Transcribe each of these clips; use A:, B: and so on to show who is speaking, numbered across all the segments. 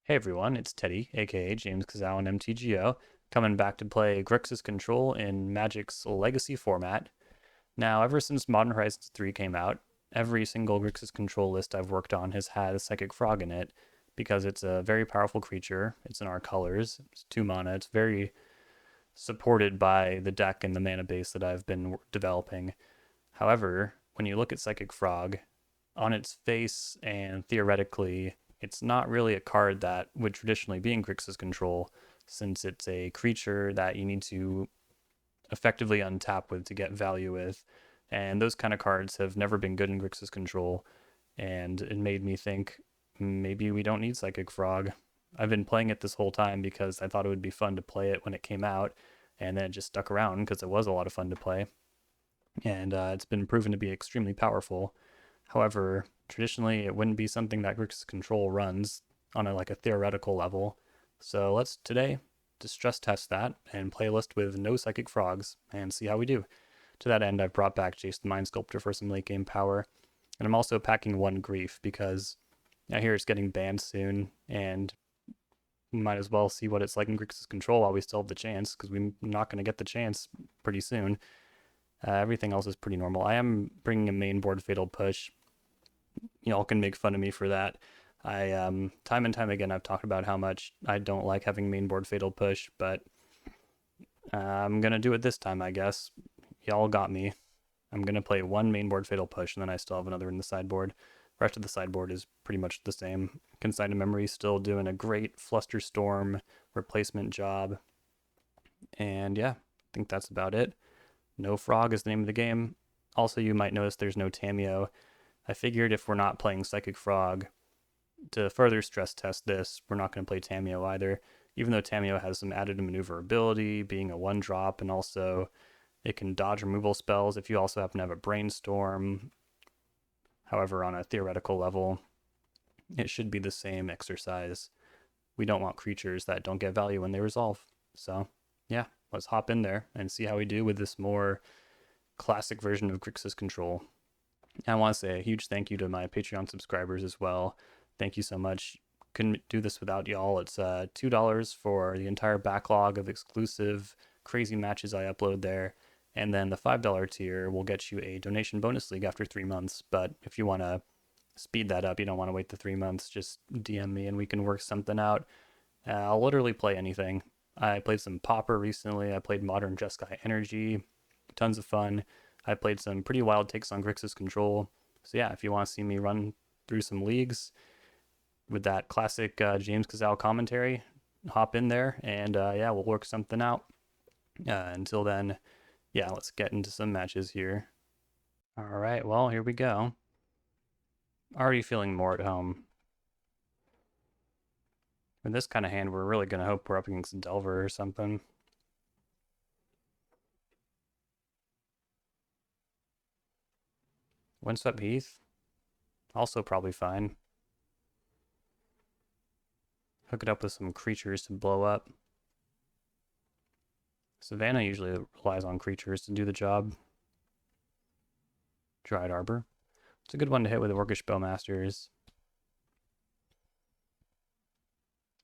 A: Hey everyone, it's Teddy, aka James Kazao on MTGO, coming back to play Grixis Control in Magic's Legacy format. Now, ever since Modern Horizons 3 came out, every single Grixis Control list I've worked on has had a Psychic Frog in it because it's a very powerful creature. It's in our colors, it's 2 mana, it's very supported by the deck and the mana base that I've been developing. However, when you look at Psychic Frog, on its face and theoretically, it's not really a card that would traditionally be in Grixis Control, since it's a creature that you need to effectively untap with to get value with. And those kind of cards have never been good in Grixis Control, and it made me think maybe we don't need Psychic Frog. I've been playing it this whole time because I thought it would be fun to play it when it came out, and then it just stuck around because it was a lot of fun to play. And it's been proven to be extremely powerful. However, traditionally it wouldn't be something that Grixis Control runs on a theoretical level. So let's today just stress test that and play a list with no Psychic Frogs and see how we do. To that end, I've brought back Jace the Mind Sculptor for some late game power, and I'm also packing one Grief because I hear it's getting banned soon, and we might as well see what it's like in Grixis Control while we still have the chance, because we're not going to get the chance pretty soon. Everything else is pretty normal. I am bringing a main board Fatal Push. Y'all can make fun of me for that. I time and time again I've talked about how much I don't like having main board Fatal Push, but I'm gonna do it this time, I guess. Y'all got me. I'm gonna play one main board Fatal Push, and then I still have another in the sideboard. The rest of the sideboard is pretty much the same. Consigned Memory still doing a great Flusterstorm replacement job. And yeah, I think that's about it. No Frog is the name of the game. Also, you might notice there's no Tamiyo. I figured if we're not playing Psychic Frog, to further stress test this, we're not going to play Tamiyo either. Even though Tamiyo has some added maneuverability, being a 1-drop, and also it can dodge removal spells if you also happen to have a Brainstorm. However, on a theoretical level, it should be the same exercise. We don't want creatures that don't get value when they resolve. So, yeah, let's hop in there and see how we do with this more classic version of Grixis Control. I want to say a huge thank you to my Patreon subscribers as well. Thank you so much. Couldn't do this without y'all. It's $2 for the entire backlog of exclusive crazy matches I upload there. And then the $5 tier will get you a donation bonus league after 3 months. But if you want to speed that up, you don't want to wait the 3 months, just DM me and we can work something out. I'll literally play anything. I played some Pauper recently. I played Modern Jeskai Energy. Tons of fun. I played some pretty wild takes on Grixis Control. So yeah, if you want to see me run through some leagues with that classic James Kazao commentary, hop in there and yeah, we'll work something out. Until then, yeah, let's get into some matches here. All right, well, here we go. Already feeling more at home. With this kind of hand, we're really going to hope we're up against Delver or something. Windswept Heath, also probably fine. Hook it up with some creatures to blow up. Savannah usually relies on creatures to do the job. Dried Arbor. It's a good one to hit with Orcish Bowmasters.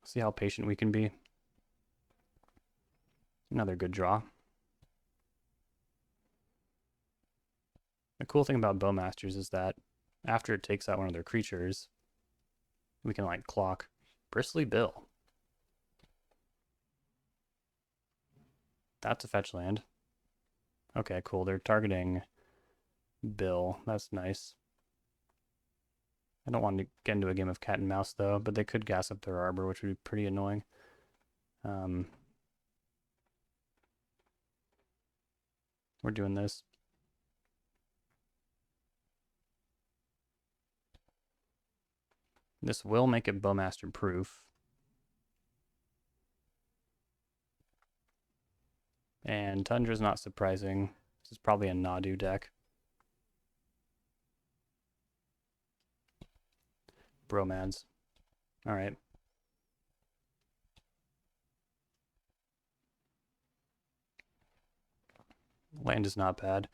A: See how patient we can be. Another good draw. The cool thing about Bowmasters is that after it takes out one of their creatures, we can like clock Bristly Bill. That's a fetch land. Okay, cool. They're targeting Bill. That's nice. I don't want to get into a game of cat and mouse though, but they could gas up their Arbor, which would be pretty annoying. We're doing this. This will make it Bowmaster proof. And Tundra's not surprising. This is probably a Nadu deck. Bromads. Alright. Land is not bad.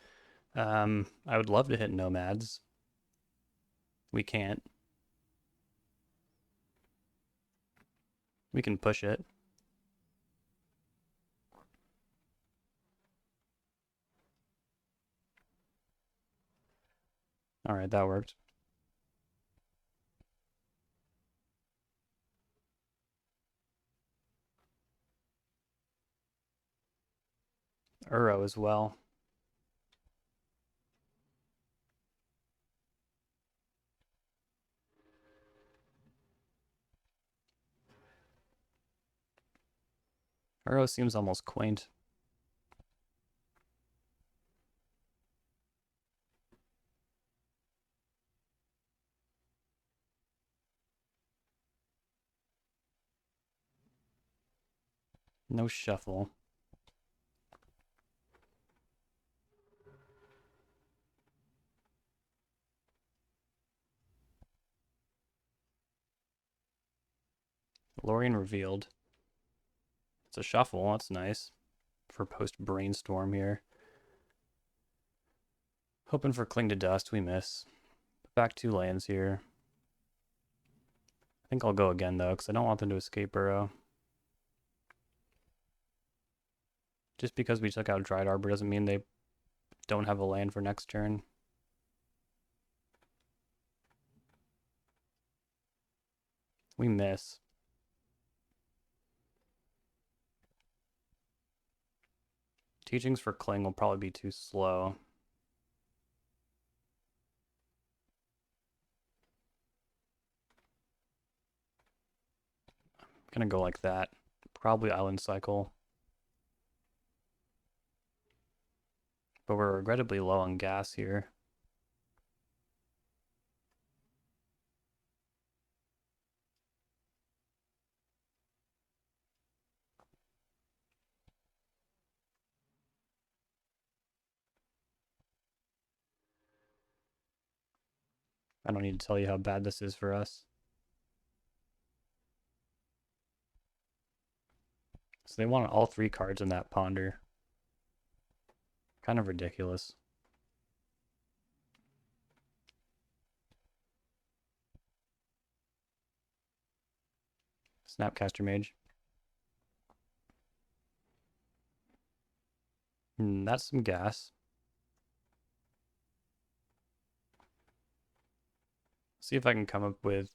A: I would love to hit Nomads. We can't. We can push it. All right, that worked. Uro as well. Uro seems almost quaint. No shuffle. Lorien revealed. It's a shuffle. That's nice for post brainstorm here. Hoping for Cling to Dust. We miss. Back 2 lands here. I think I'll go again though, because I don't want them to escape Burrow. Just because we took out Dried Arbor doesn't mean they don't have a land for next turn. We miss. Teachings for Cling will probably be too slow. I'm gonna go like that. Probably Island Cycle. But we're regrettably low on gas here. I don't need to tell you how bad this is for us. So they want all 3 cards in that Ponder. Kind of ridiculous. Snapcaster Mage. That's some gas. See if I can come up with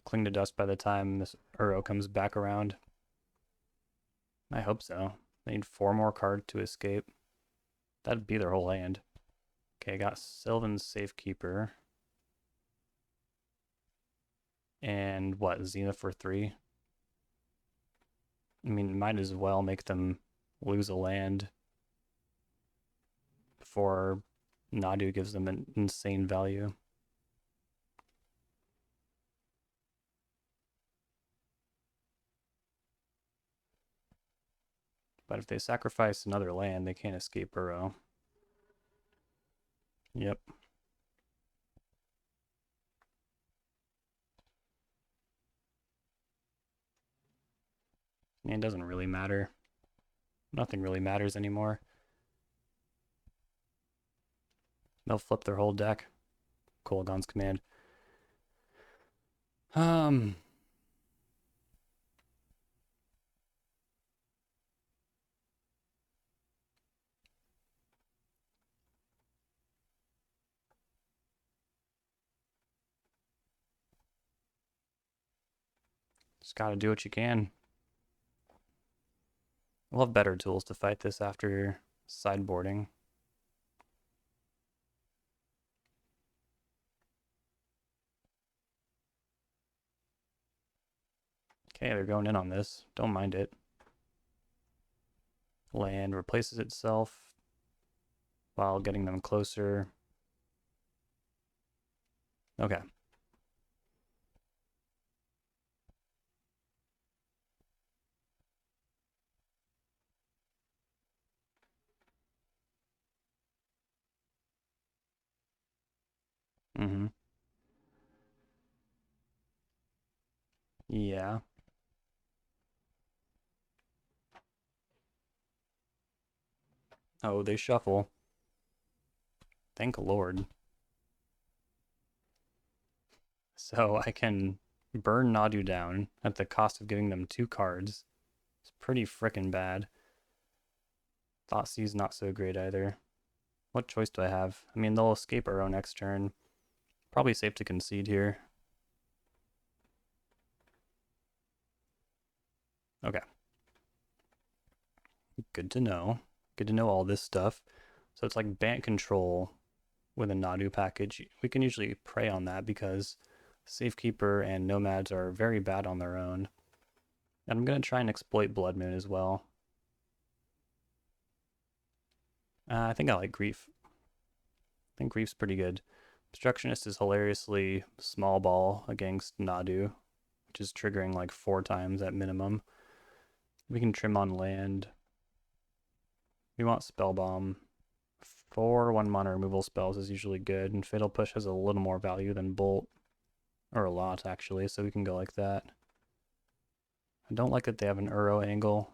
A: Cling to Dust by the time this Uro comes back around. I hope so. They need 4 more cards to escape. That'd be their whole hand. Okay, I got Sylvan's Safekeeper. And what, Zenith for 3? I mean, might as well make them lose a land before Nadu gives them an insane value. But if they sacrifice another land, they can't escape Burrow. Yep. And it doesn't really matter. Nothing really matters anymore. They'll flip their whole deck. Kolaghan's Command. Just gotta do what you can. We'll have better tools to fight this after sideboarding. Okay, they're going in on this. Don't mind it. Land replaces itself while getting them closer. Okay. Mm-hmm. Yeah. Oh, they shuffle. Thank Lord. So I can burn Nadu down at the cost of giving them 2 cards. It's pretty frickin' bad. Thoughtseize not so great either. What choice do I have? I mean, they'll escape Uro next turn. Probably safe to concede here. Okay. Good to know. Good to know all this stuff. So it's like Bant Control with a Nadu package. We can usually prey on that because Safekeeper and Nomads are very bad on their own. And I'm going to try and exploit Blood Moon as well. I think I like Grief. I think Grief's pretty good. Obstructionist is hilariously small ball against Nadu, which is triggering like 4 times at minimum. We can trim on land. We want Spell Bomb. 4 1-mana removal spells is usually good, and Fatal Push has a little more value than Bolt. Or a lot, actually, so we can go like that. I don't like that they have an Uro angle.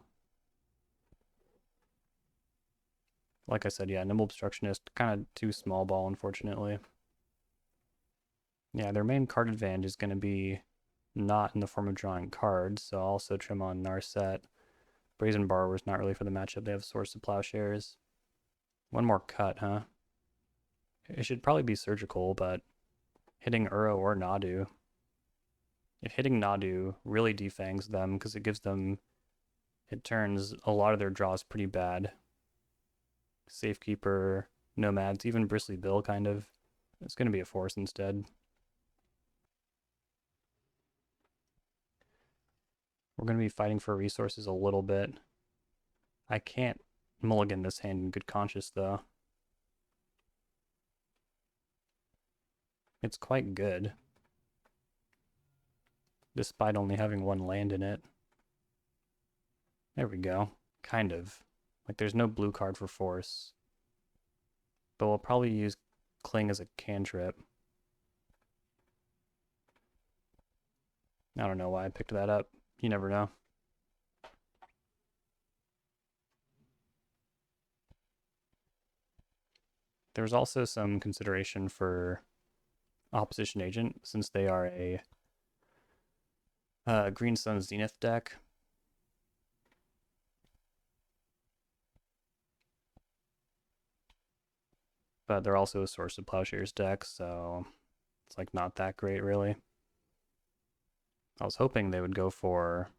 A: Like I said, yeah, Nimble Obstructionist, kind of too small ball, unfortunately. Yeah, their main card advantage is going to be not in the form of drawing cards, so I'll also trim on Narset. Brazen Borrower's not really for the matchup. They have Source of Plowshares. One more cut, huh? It should probably be Surgical, but hitting Uro or Nadu. If hitting Nadu really defangs them, because it gives them, it turns a lot of their draws pretty bad. Safekeeper, Nomads, even Bristly Bill, kind of. It's going to be a force instead. We're going to be fighting for resources a little bit. I can't mulligan this hand in good conscience, though. It's quite good, despite only having 1 land in it. There we go. Kind of. Like, there's no blue card for force. But we'll probably use Cling as a cantrip. I don't know why I picked that up. You never know. There's also some consideration for Opposition Agent, since they are a Green Sun Zenith deck. But they're also a Source of Plowshares deck, so it's like not that great, really. I was hoping they would go for...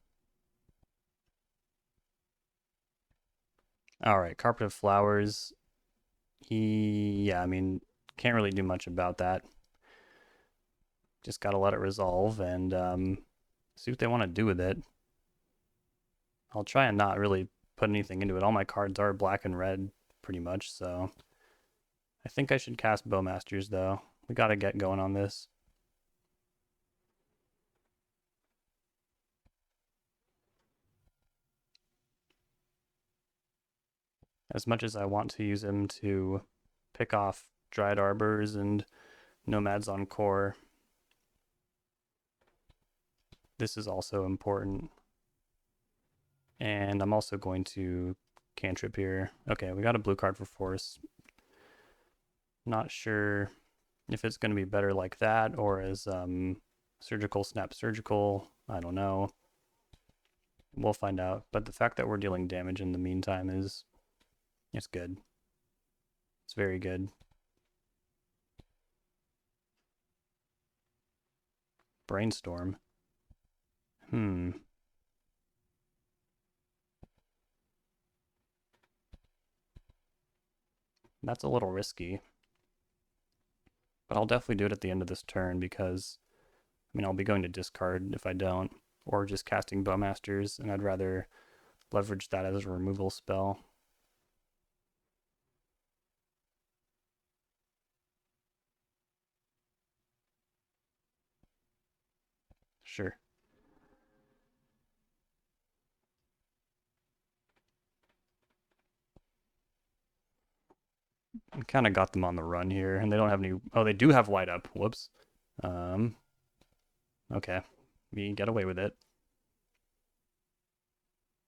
A: Alright, Carpet of Flowers. Yeah, I mean, can't really do much about that. Just gotta let it resolve and see what they want to do with it. I'll try and not really put anything into it. All my cards are black and red, pretty much, so... I think I should cast Bowmasters, though. We gotta get going on this. As much as I want to use him to pick off Dryad Arbors and Nomads on core, this is also important. And I'm also going to cantrip here. Okay, we got a blue card for force. Not sure if it's going to be better like that or as surgical snap surgical. I don't know. We'll find out. But the fact that we're dealing damage in the meantime is, it's good. It's very good. Brainstorm. That's a little risky. But I'll definitely do it at the end of this turn because, I mean, I'll be going to discard if I don't, or just casting Bowmasters, and I'd rather leverage that as a removal spell. Sure. Kind of got them on the run here, and they don't have any... Oh, they do have Light Up. Whoops. Okay. We get away with it.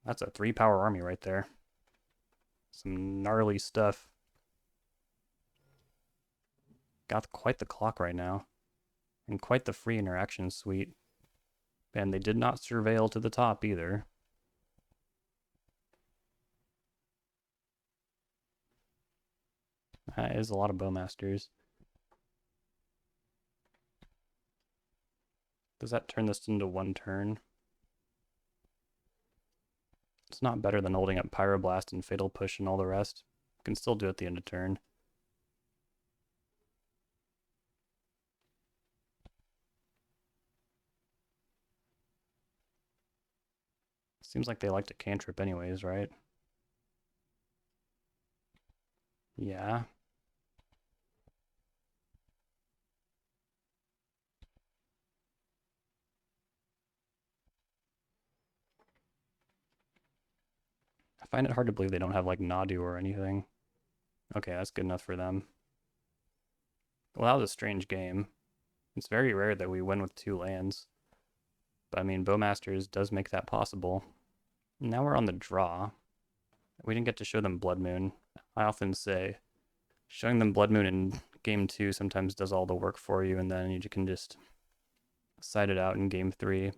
A: That's a 3-power army right there. Some gnarly stuff. Got quite the clock right now. And quite the free interaction suite. And they did not surveil to the top either. That is a lot of Bowmasters. Does that turn this into one turn? It's not better than holding up Pyroblast and Fatal Push and all the rest. Can still do it at the end of turn. Seems like they like to cantrip anyways, right? Yeah. I find it hard to believe they don't have like Nadu or anything. Okay, that's good enough for them. Well, that was a strange game. It's very rare that we win with 2 lands. But I mean, Bowmasters does make that possible. Now we're on the draw. We didn't get to show them Blood Moon. I often say, showing them Blood Moon in game 2 sometimes does all the work for you, and then you can just side it out in game 3,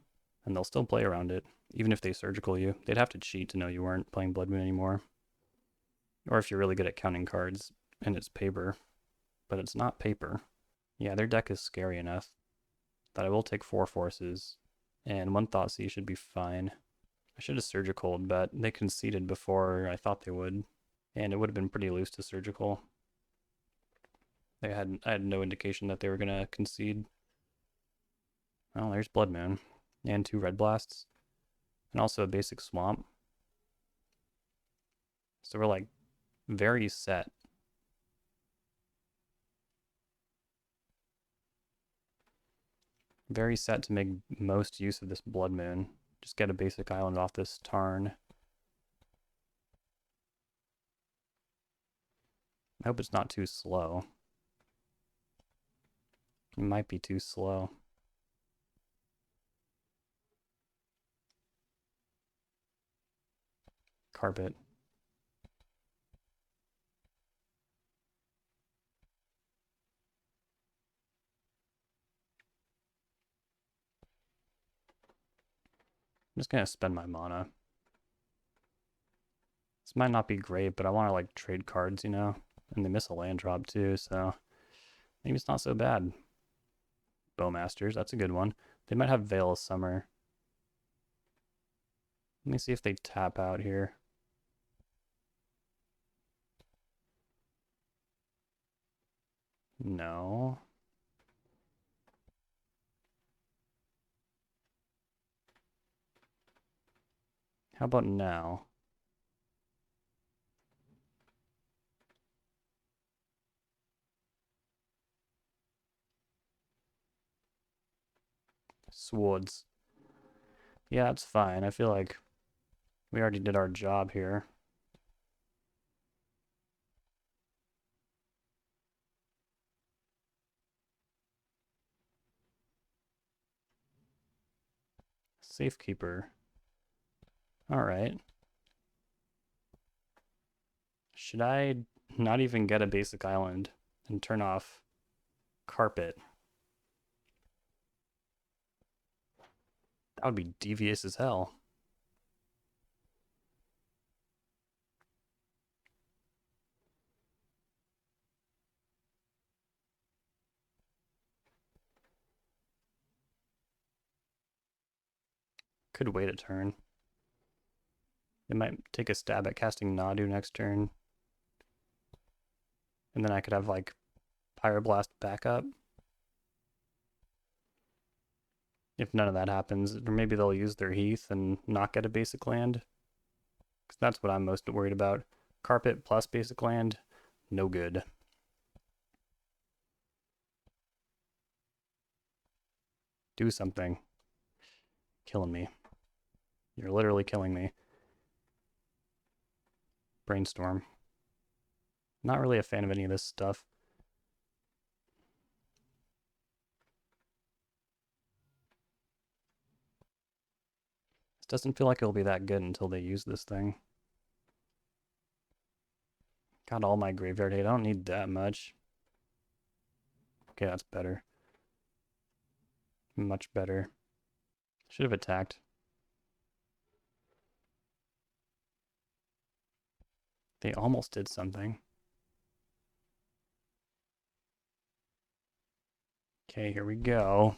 A: and they'll still play around it. Even if they surgical you, they'd have to cheat to know you weren't playing Blood Moon anymore. Or if you're really good at counting cards, and it's paper. But it's not paper. Yeah, their deck is scary enough that I will take 4 forces, and 1 Thoughtseize should be fine. I should have surgical, but they conceded before I thought they would, and it would have been pretty loose to surgical. I had no indication that they were gonna concede. Well, there's Blood Moon, and 2 Red Blasts, and also a basic Swamp. So we're like very set. Very set to make most use of this Blood Moon. Just get a basic island off this Tarn. I hope it's not too slow. It might be too slow. Carpet. I'm just gonna spend my mana. This might not be great, but I want to like trade cards, you know? And they miss a land drop too, so maybe it's not so bad. Bowmasters, that's a good one. They might have Veil of Summer. Let me see if they tap out here. No. How about now? Swords. Yeah, that's fine. I feel like we already did our job here. Safekeeper. Alright. Should I not even get a basic island and turn off Carpet? That would be devious as hell. Could wait a turn. It might take a stab at casting Nadu next turn. And then I could have like Pyroblast backup. If none of that happens, or maybe they'll use their Heath and not get a basic land. Because that's what I'm most worried about. Carpet plus basic land, no good. Do something. Killing me. You're literally killing me. Brainstorm. Not really a fan of any of this stuff. This doesn't feel like it'll be that good until they use this thing. Got all my graveyard hate. I don't need that much. Okay, that's better. Much better. Should have attacked. They almost did something. Okay, here we go.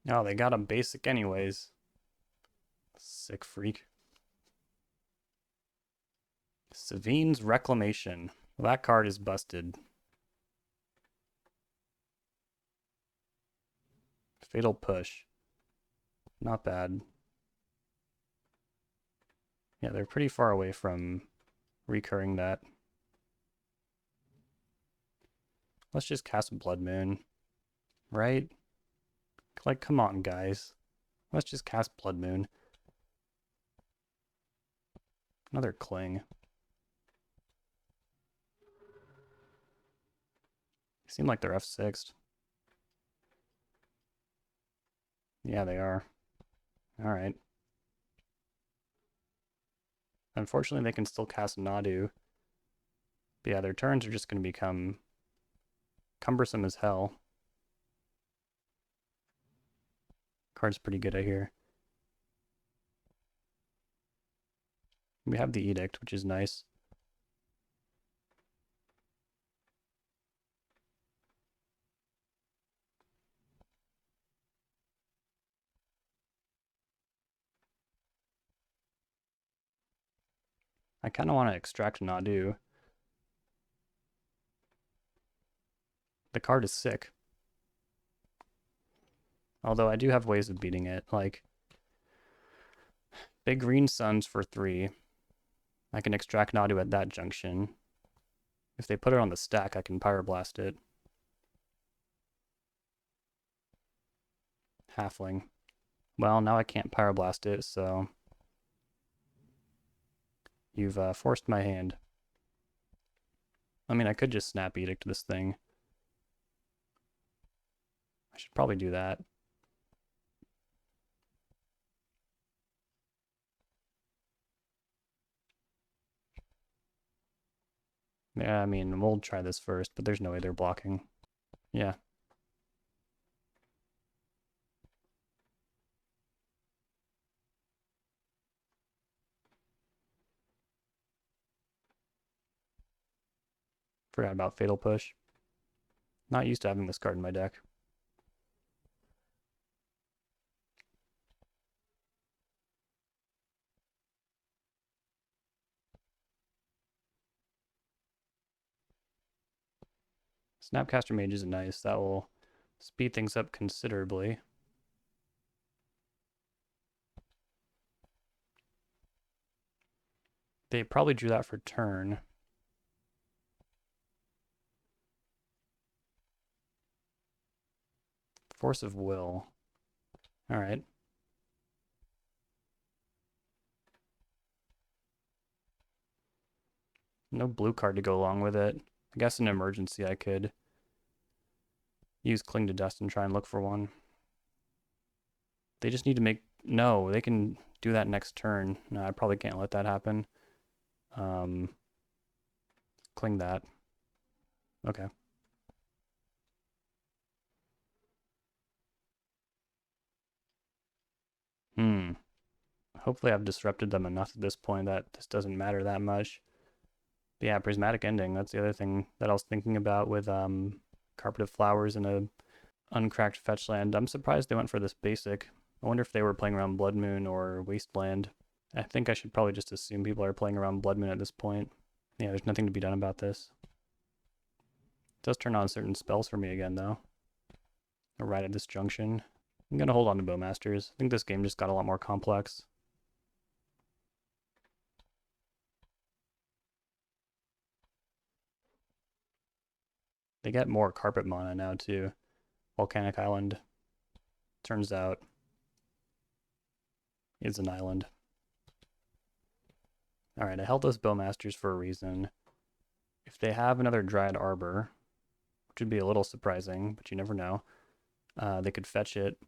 A: Oh, they got a basic anyways. Sick freak. Savine's Reclamation. Well, that card is busted. Fatal Push. Not bad. Yeah, they're pretty far away from recurring that. Let's just cast Blood Moon. Right? Like, come on, guys. Let's just cast Blood Moon. Another Cling. They seem like they're F6'd. Yeah, they are. Alright. Unfortunately, they can still cast Nadu. But yeah, their turns are just going to become cumbersome as hell. Card's pretty good, I hear. We have the Edict, which is nice. I kind of want to extract Nadu. The card is sick. Although I do have ways of beating it, like big green suns for 3. I can extract Nadu at that junction. If they put it on the stack, I can Pyroblast it. Halfling. Well, now I can't Pyroblast it, so you've forced my hand. I mean, I could just Snap Edict this thing. I should probably do that. Yeah, I mean, we'll try this first, but there's no way they're blocking. Yeah. Forgot about Fatal Push. Not used to having this card in my deck. Snapcaster Mage is nice. That will speed things up considerably. They probably drew that for turn. Force of Will. All right. No blue card to go along with it. I guess in emergency I could use Cling to Dust and try and look for one. They just need to make... No, they can do that next turn. No, I probably can't let that happen. Cling that. Okay. Hopefully I've disrupted them enough at this point that this doesn't matter that much. But yeah, Prismatic Ending, that's the other thing that I was thinking about with Carpet of Flowers and a uncracked fetch land. I'm surprised they went for this basic. I wonder if they were playing around Blood Moon or Wasteland. I think I should probably just assume people are playing around Blood Moon at this point. Yeah, there's nothing to be done about this. It does turn on certain spells for me again, though. Right at this junction. I'm going to hold on to Bowmasters. I think this game just got a lot more complex. They get more carpet mana now, too. Volcanic Island, turns out, is an island. Alright, I held those Bowmasters for a reason. If they have another Dryad Arbor, which would be a little surprising, but you never know, they could fetch it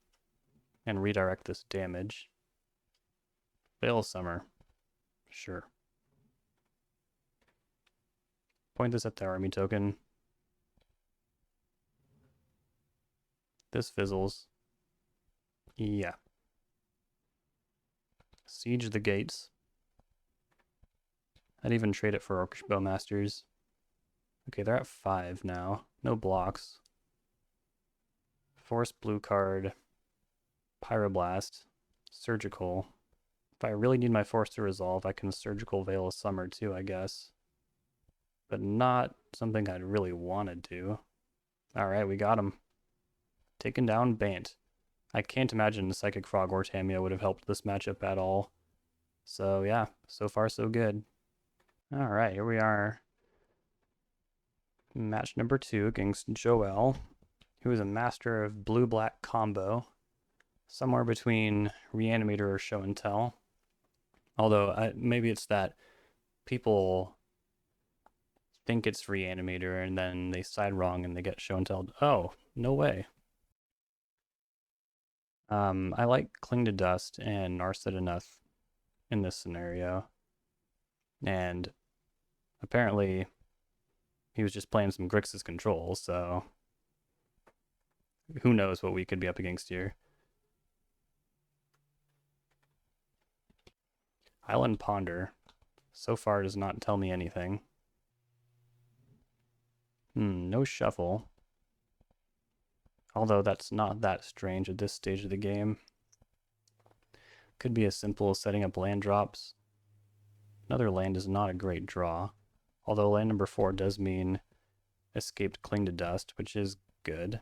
A: and redirect this damage. Veil of Summer. Sure. Point this at the army token. This fizzles. Yeah. Siege the gates. I'd even trade it for Orcish Bowmasters. Okay, they're at 5 now. No blocks. Force blue card. Pyroblast. Surgical. If I really need my force to resolve, I can Surgical Veil of Summer too, I guess. But not something I'd really want to do. Alright, we got him. Taken down Bant. I can't imagine Psychic Frog or Tamio would have helped this matchup at all. So yeah, so far so good. Alright, here we are. Match number 2 against Joel, who is a master of blue-black combo. Somewhere between Reanimator or Show and Tell. Although, maybe it's that people think it's Reanimator and then they side wrong and they get Show and Tell. Oh, no way. I like Cling to Dust and Narset enough in this scenario. And apparently he was just playing some Grixis Control, so who knows what we could be up against here. Island Ponder so far does not tell me anything. No shuffle. Although that's not that strange at this stage of the game. Could be as simple as setting up land drops. Another land is not a great draw. Although land number 4 does mean escaped Cling to Dust, which is good.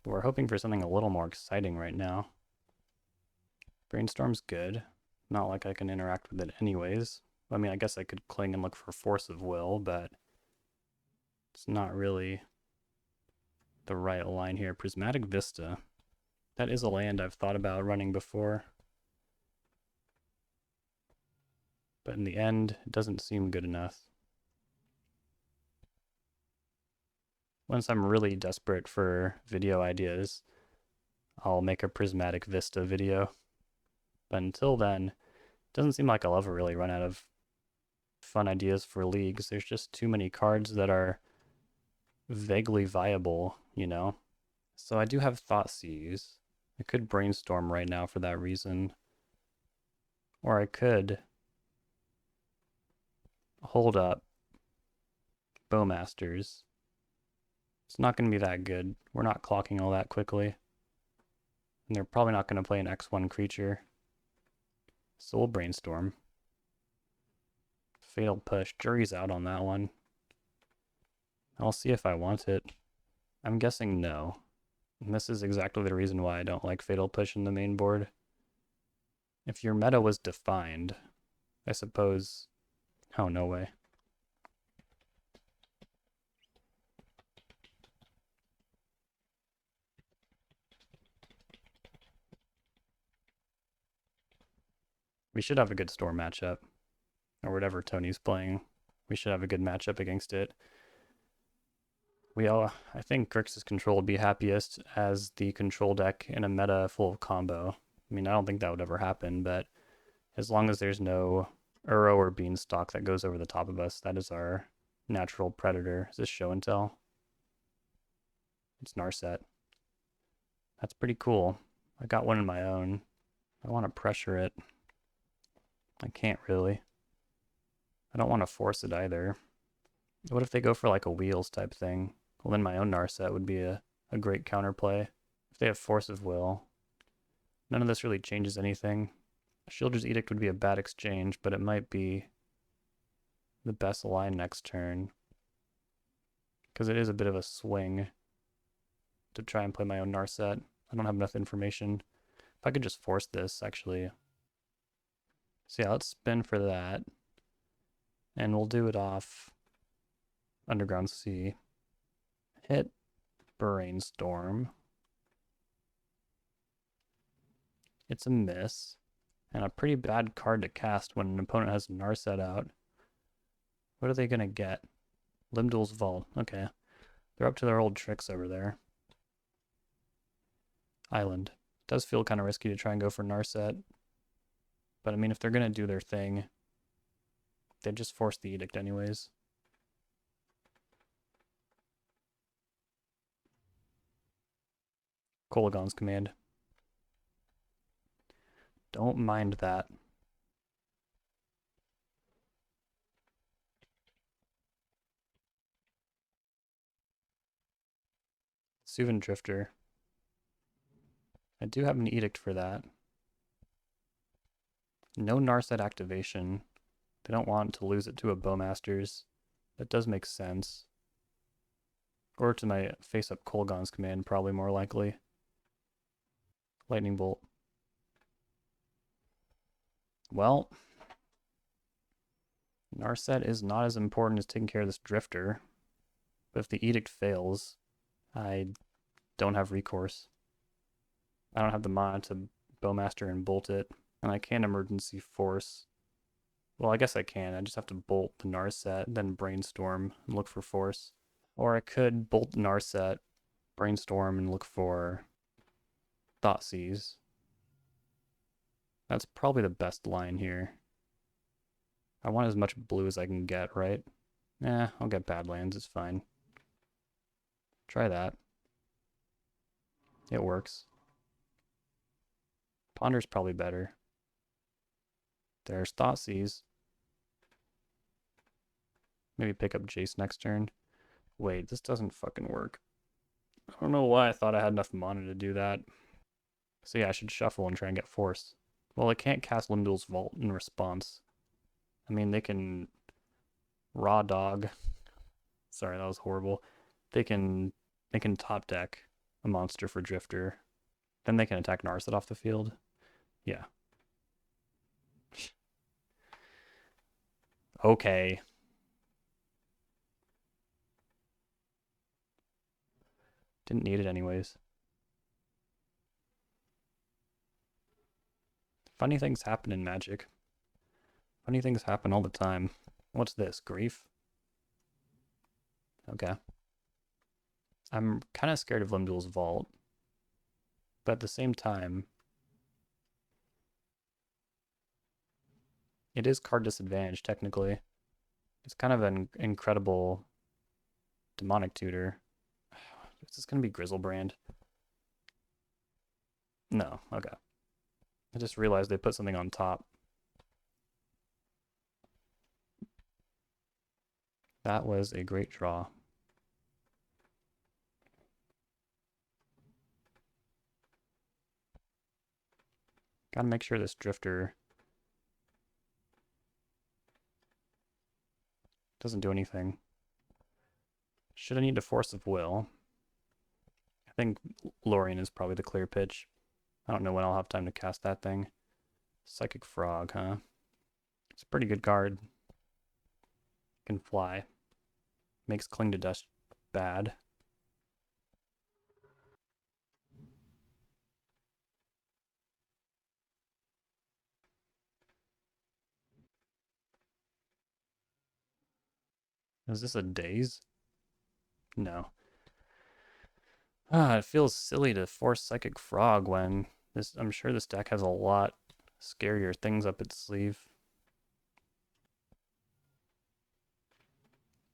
A: But we're hoping for something a little more exciting right now. Brainstorm's good. Not like I can interact with it anyways. I mean, I guess I could cling and look for Force of Will, but it's not really the right line here. Prismatic Vista. That is a land I've thought about running before. But in the end, it doesn't seem good enough. Once I'm really desperate for video ideas, I'll make a Prismatic Vista video. But until then, it doesn't seem like I'll ever really run out of fun ideas for leagues. There's just too many cards that are vaguely viable, you know? So I do have Thoughtseize. I could brainstorm right now for that reason. Or I could hold up Bowmasters. It's not going to be that good. We're not clocking all that quickly. And they're probably not going to play an X1 creature. So we'll brainstorm. Fatal Push. Jury's out on that one. I'll see if I want it. I'm guessing no. And this is exactly the reason why I don't like Fatal Push in the main board. If your meta was defined, I suppose... Oh, no way. We should have a good Storm matchup. Or whatever Tony's playing. We should have a good matchup against it. I think Grixis Control would be happiest as the control deck in a meta full of combo. I mean, I don't think that would ever happen, but as long as there's no Uro or Beanstalk that goes over the top of us, that is our natural predator. Is this Show and Tell? It's Narset. That's pretty cool. I got one in my own. I want to pressure it. I can't really. I don't want to force it either. What if they go for like a wheels type thing? Well, then my own Narset would be a great counterplay. If they have Force of Will, none of this really changes anything. Shielder's Edict would be a bad exchange, but it might be the best line next turn. Because it is a bit of a swing to try and play my own Narset. I don't have enough information. If I could just force this, actually. So yeah, let's spin for that. And we'll do it off Underground Sea. Hit Brainstorm. It's a miss. And a pretty bad card to cast when an opponent has Narset out. What are they going to get? Limdul's Vault. Okay. They're up to their old tricks over there. Island. It does feel kind of risky to try and go for Narset. But I mean, if they're going to do their thing, they just force the Edict anyways. Kolaghan's Command. Don't mind that. Suvin Drifter. I do have an edict for that. No Narset activation. They don't want to lose it to a Bowmasters. That does make sense. Or to my face-up Kolaghan's Command, probably more likely. Lightning Bolt. Well, Narset is not as important as taking care of this Drifter. But if the edict fails, I don't have recourse. I don't have the mana to Bowmaster and bolt it, and I can't emergency force. Well, I guess I can. I just have to bolt the Narset, then brainstorm and look for force. Or I could bolt the Narset, brainstorm, and look for Thoughtseize. That's probably the best line here. I want as much blue as I can get, right? I'll get Badlands, it's fine. Try that. It works. Ponder's probably better. There's Thoughtseize. Maybe pick up Jace next turn. Wait, this doesn't fucking work. I don't know why I thought I had enough mana to do that. So yeah, I should shuffle and try and get Force. Well, I can't cast Limdul's Vault in response. I mean, they can Raw Dog. Sorry, that was horrible. They can top deck a monster for Drifter. Then they can attack Narset off the field. Yeah. Okay. Didn't need it anyways. Funny things happen in Magic. Funny things happen all the time. What's this? Grief? Okay. I'm kind of scared of Limdul's Vault. But at the same time, it is card disadvantage, technically. It's kind of an incredible demonic tutor. Is this going to be Grizzlebrand? No, okay. I just realized they put something on top. That was a great draw. Gotta make sure this Drifter doesn't do anything. Should I need a Force of Will? I think Lorien is probably the clear pitch. I don't know when I'll have time to cast that thing. Psychic Frog, huh? It's a pretty good card. Can fly. Makes Cling to Dust bad. Is this a Daze? No. It feels silly to force Psychic Frog when I'm sure this deck has a lot scarier things up its sleeve.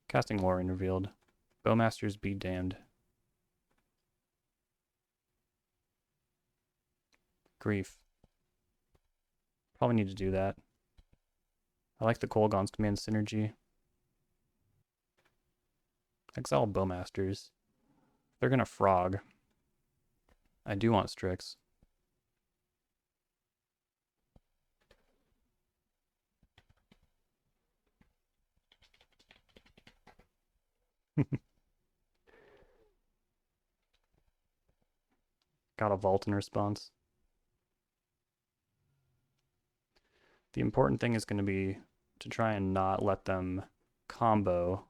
A: Casting Lorien revealed. Bowmasters be damned. Grief. Probably need to do that. I like the Kolaghan's Command synergy. Exile Bowmasters. They're gonna frog. I do want Strix. Got a vault in response. The important thing is going to be to try and not let them combo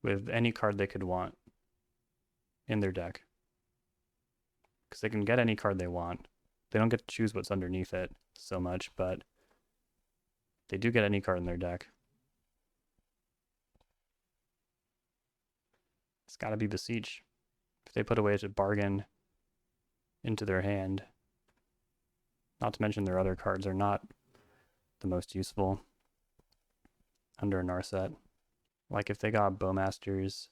A: with any card they could want in their deck. Because they can get any card they want. They don't get to choose what's underneath it so much, but they do get any card in their deck. It's got to be Beseech. If they put a way to bargain into their hand, not to mention their other cards are not the most useful under a Narset. Like if they got Bowmasters,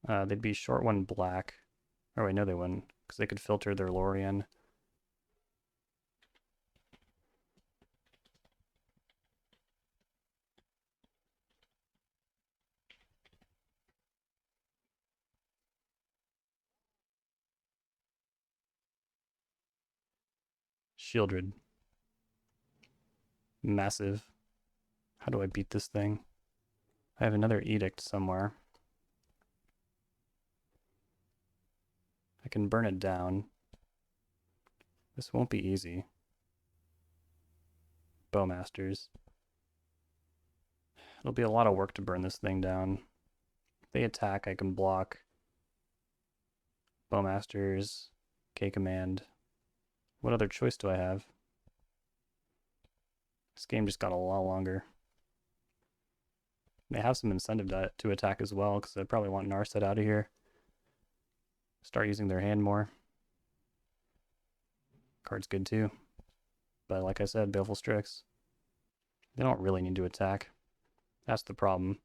A: they'd be short one black. Oh wait, no they wouldn't. because they could filter their Lorien. Shieldred. Massive. How do I beat this thing? I have another edict somewhere. I can burn it down. This won't be easy. Bowmasters. It'll be a lot of work to burn this thing down. If they attack, I can block. Bowmasters. K-Command. What other choice do I have? This game just got a lot longer. They have some incentive to attack as well, because I probably want Narset out of here. Start using their hand more. Card's good too. But like I said, Baleful Strix. They don't really need to attack. That's the problem.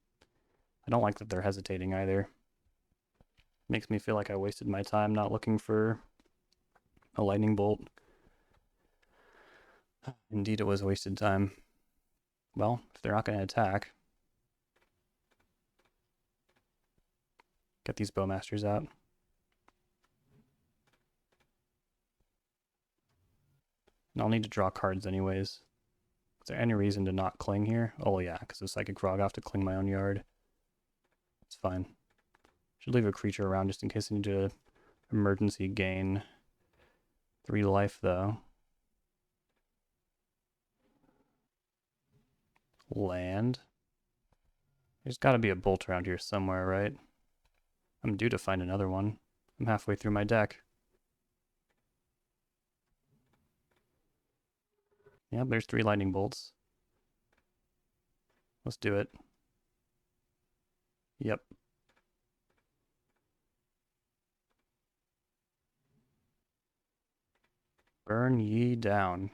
A: I don't like that they're hesitating either. Makes me feel like I wasted my time not looking for a lightning bolt. Indeed, it was wasted time. Well, if they're not going to attack, get these Bowmasters out. And I'll need to draw cards anyways. Is there any reason to not cling here? Oh yeah, because of Psychic Frog, I have to cling my own yard. It's fine. Should leave a creature around just in case I need to emergency gain 3 life though. Land. There's got to be a bolt around here somewhere, right? I'm due to find another one. I'm halfway through my deck. Yep, there's 3 lightning bolts. Let's do it. Yep. Burn ye down.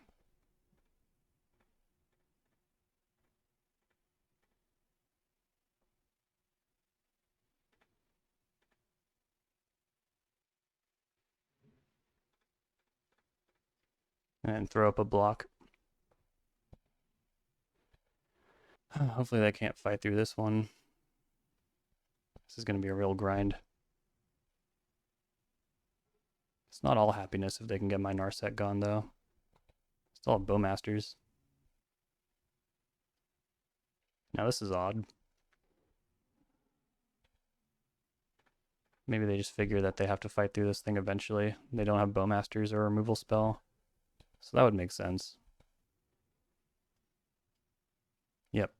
A: And throw up a block. Hopefully they can't fight through this one. This is going to be a real grind. It's not all happiness if they can get my Narset gone, though. Still have Bowmasters. Now this is odd. Maybe they just figure that they have to fight through this thing eventually. They don't have Bowmasters or a removal spell. So that would make sense. Yep.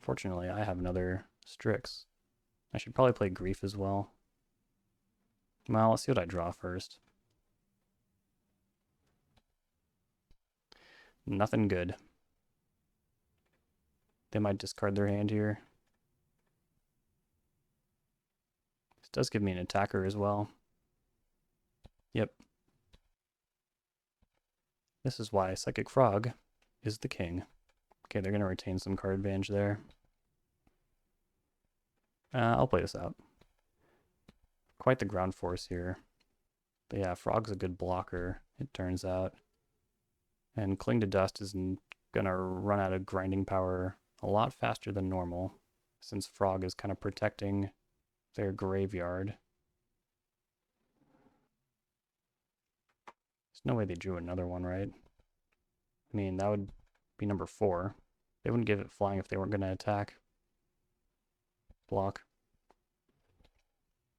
A: Fortunately, I have another Strix. I should probably play Grief as well. Well, let's see what I draw first. Nothing good. They might discard their hand here. This does give me an attacker as well. Yep. This is why Psychic Frog is the king. Okay, they're going to retain some card advantage there. I'll play this out. Quite the ground force here. But yeah, Frog's a good blocker, it turns out. And Cling to Dust is going to run out of grinding power a lot faster than normal, since Frog is kind of protecting their graveyard. There's no way they drew another one, right? I mean, that would be number 4. They wouldn't give it flying if they weren't going to attack. Block.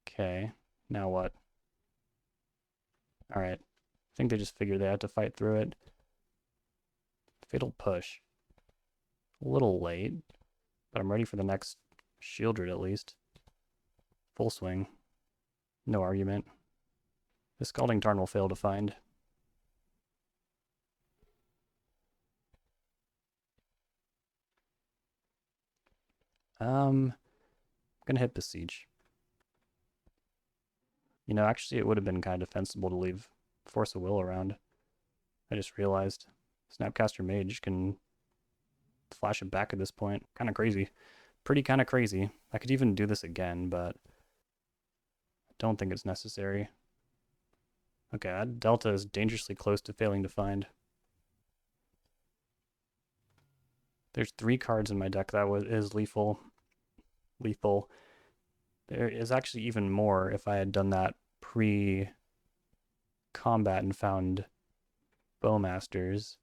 A: Okay, now what? Alright, I think they just figured they had to fight through it. Fatal Push. A little late, but I'm ready for the next Shieldred at least. Full swing. No argument. The Scalding Tarn will fail to find. I'm gonna hit Besiege. You know, actually it would have been kind of defensible to leave Force of Will around. I just realized Snapcaster Mage can flash it back at this point. Kind of crazy. Pretty kind of crazy. I could even do this again, but I don't think it's necessary. Okay, that delta is dangerously close to failing to find. There's 3 cards in my deck that is lethal. Lethal. There is actually even more if I had done that pre-combat and found Bowmasters.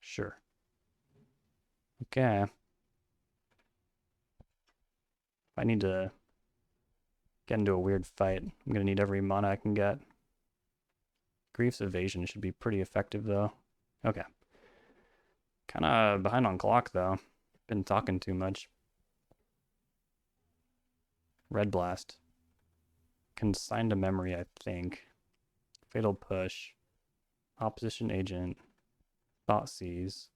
A: Sure. Okay. If I need to get into a weird fight, I'm going to need every mana I can get. Grief's Evasion should be pretty effective, though. Okay. Kind of behind on clock, though. Been talking too much. Red Blast. Consigned to Memory, I think. Fatal Push. Opposition Agent. Thoughtseize.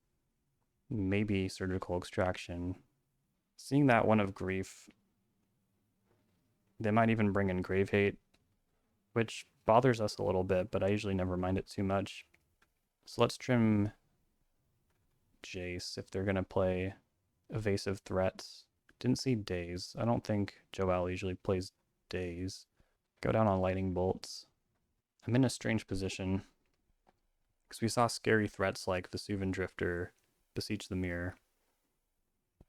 A: Maybe Surgical Extraction. Seeing that one of Grief, they might even bring in Grave Hate, which bothers us a little bit, but I usually never mind it too much. So let's trim Jace if they're going to play Evasive Threats. Didn't see Daze. I don't think Joel usually plays Daze. Go down on Lightning Bolts. I'm in a strange position because we saw scary threats like Vesuvian Drifter, Beseech the Mirror.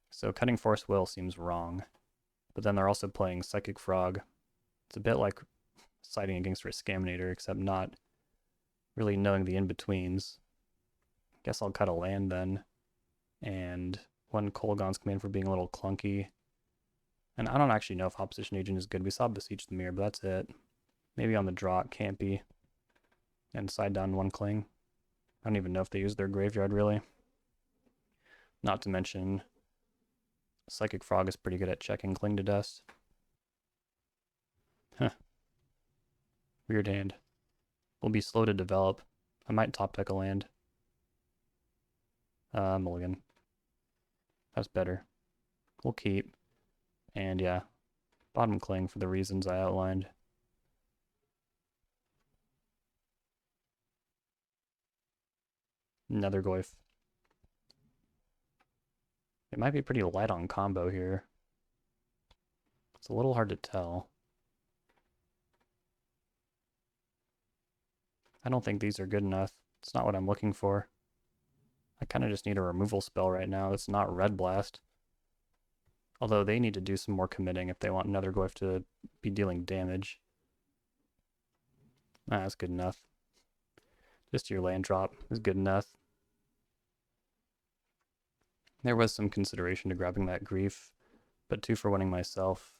A: So cutting Force Will seems wrong. But then they're also playing Psychic Frog. It's a bit like siding against Riskaminator, except not really knowing the in-betweens. Guess I'll cut a land then. And one Kolaghan's Command for being a little clunky. And I don't actually know if Opposition Agent is good. We saw Beseech the Mirror, but that's it. Maybe on the draw it can't be. And side down one Cling. I don't even know if they use their graveyard, really. Not to mention, Psychic Frog is pretty good at checking Cling to Dust. Huh. Weird hand. Will be slow to develop. I might top deck a land. Mulligan. That's better. We'll keep. And yeah, bottom Cling for the reasons I outlined. Another Goyf. It might be pretty light on combo here. It's a little hard to tell. I don't think these are good enough. It's not what I'm looking for. I kind of just need a removal spell right now that's not Red Blast. Although they need to do some more committing if they want another Goyf to be dealing damage. That's good enough. Just your land drop is good enough. There was some consideration to grabbing that Grief, but 2 for winning myself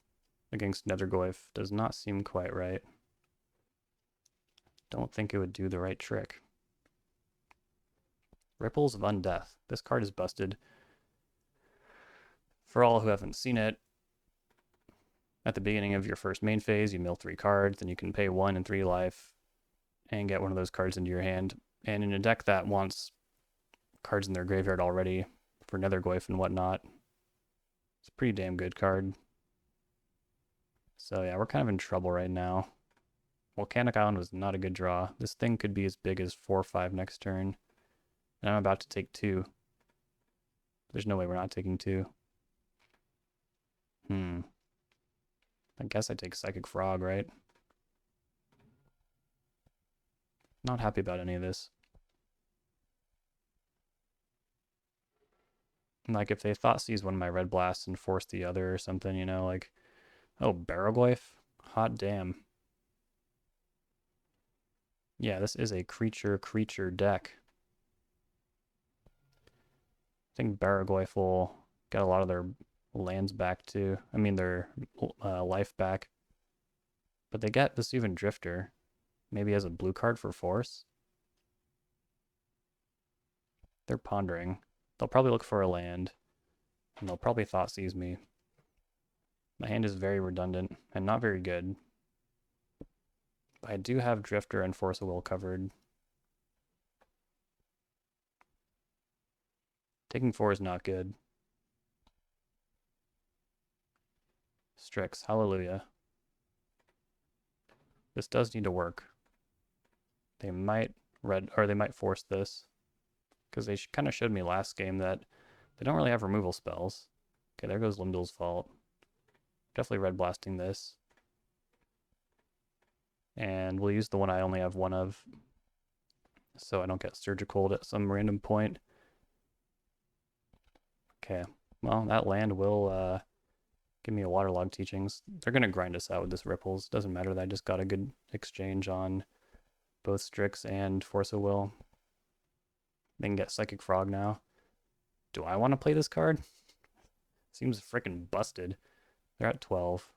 A: against Nethergoyf does not seem quite right. Don't think it would do the right trick. Ripples of Undeath. This card is busted. For all who haven't seen it, at the beginning of your first main phase, you mill 3 cards, then you can pay 1 and 3 life and get one of those cards into your hand. And in a deck that wants cards in their graveyard already for Nethergoyf and whatnot, it's a pretty damn good card. So yeah, we're kind of in trouble right now. Volcanic Island was not a good draw. This thing could be as big as 4 or 5 next turn. And I'm about to take 2. There's no way we're not taking 2. I guess I take Psychic Frog, right? Not happy about any of this. Like, if they Thoughtseize one of my Red Blasts and force the other or something, you know, like, oh, Barrowglyph? Hot damn. Yeah, this is a creature deck. I think Barrowglyph will get a lot of their lands back too. I mean, their life back. But they get the Vesuvian Drifter. Maybe as a blue card for force. They're pondering. They'll probably look for a land. And they'll probably Thoughtseize me. My hand is very redundant and not very good. But I do have Drifter and Force of Will covered. Taking 4 is not good. Strix, hallelujah. This does need to work. They might force this. Because they kind of showed me last game that they don't really have removal spells. Okay, there goes Limdal's Fault. Definitely red blasting this. And we'll use the one I only have one of, so I don't get surgical at some random point. Okay, well, that land will give me a waterlog teachings. They're going to grind us out with this ripples. Doesn't matter that I just got a good exchange on both Strix and Force of Will. They can get Psychic Frog now. Do I want to play this card? Seems freaking busted. They're at 12.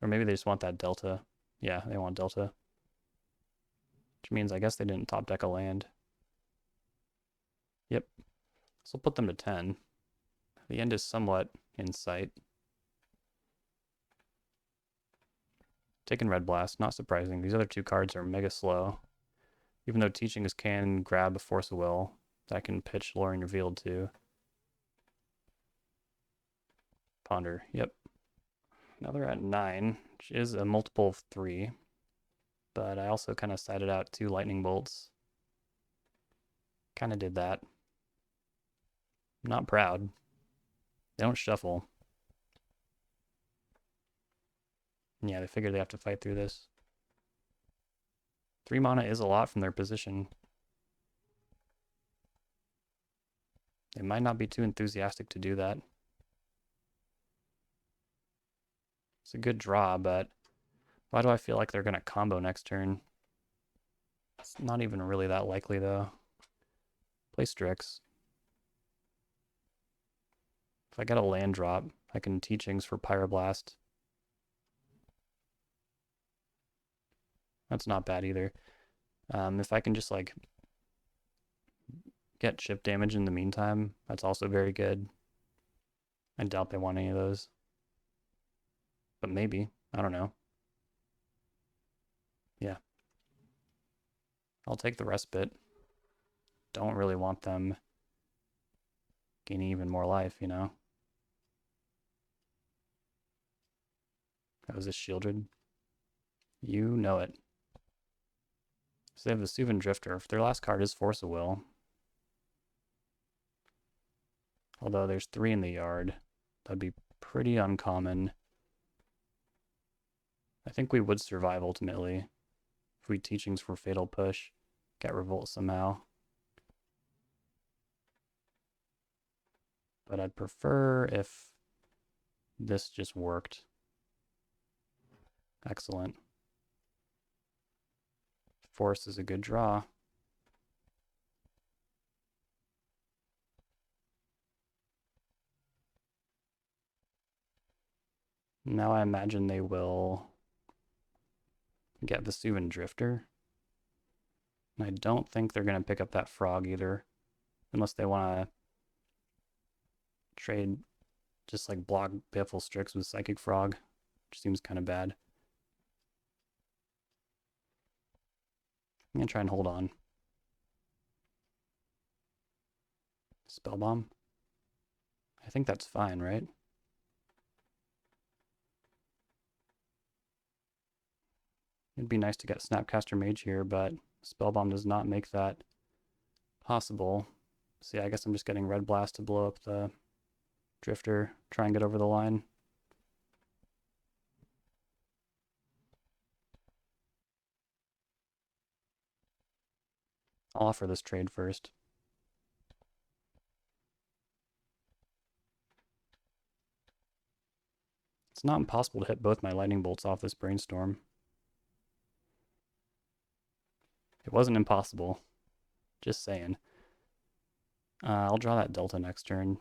A: Or maybe they just want that Delta. Yeah, they want Delta. Which means I guess they didn't top deck a land. Yep. So we'll put them to 10. The end is somewhat in sight. Taking Red Blast, not surprising. These other two cards are mega slow. Even though Teachings can grab a Force of Will, that can pitch Luring Revealed too. Ponder, yep. Now they're at 9, which is a multiple of 3. But I also kind of sided out 2 Lightning Bolts. Kind of did that. Not proud. They don't shuffle. Yeah, they figure they have to fight through this. 3 mana is a lot from their position. They might not be too enthusiastic to do that. It's a good draw, but why do I feel like they're going to combo next turn? It's not even really that likely, though. Play Strix. If I get a land drop, I can Teachings for Pyroblast. That's not bad either. If I can just, like, get chip damage in the meantime, that's also very good. I doubt they want any of those. But maybe. I don't know. Yeah. I'll take the respite. Don't really want them gaining even more life, you know? Oh, is this shielded? You know it. So they have the Suvin Drifter. If their last card is Force of Will, although there's 3 in the yard, that'd be pretty uncommon. I think we would survive ultimately if we Teachings for Fatal Push, get Revolt somehow. But I'd prefer if this just worked. Excellent. Force is a good draw. Now I imagine they will get the Suvin Drifter. And I don't think they're going to pick up that Frog either, unless they want to trade just like block Biffle Strix with Psychic Frog, which seems kind of bad. I'm going to try and hold on. Spell Bomb. I think that's fine, right? It'd be nice to get Snapcaster Mage here, but Spell Bomb does not make that possible. So yeah, I guess I'm just getting Red Blast to blow up the Drifter, try and get over the line. I'll offer this trade first. It's not impossible to hit both my lightning bolts off this brainstorm. It wasn't impossible. Just saying. I'll draw that Delta next turn.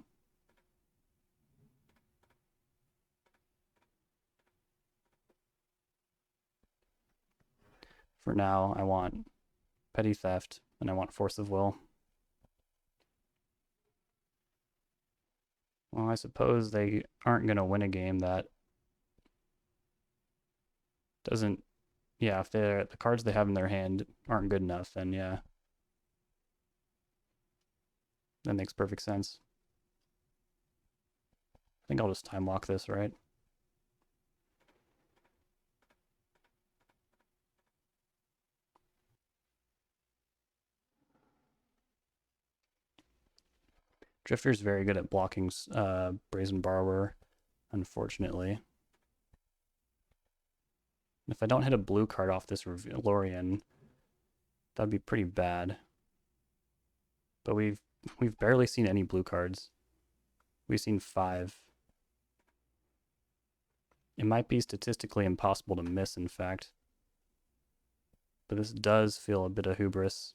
A: For now, I want Petty Theft, and I want Force of Will. Well, I suppose they aren't going to win a game that doesn't... Yeah, if the cards they have in their hand aren't good enough, then yeah. That makes perfect sense. I think I'll just time lock this, right? Drifter's very good at blocking Brazen Borrower, unfortunately. If I don't hit a blue card off this Lorien, that'd be pretty bad. But we've barely seen any blue cards. We've seen 5. It might be statistically impossible to miss, in fact. But this does feel a bit of hubris.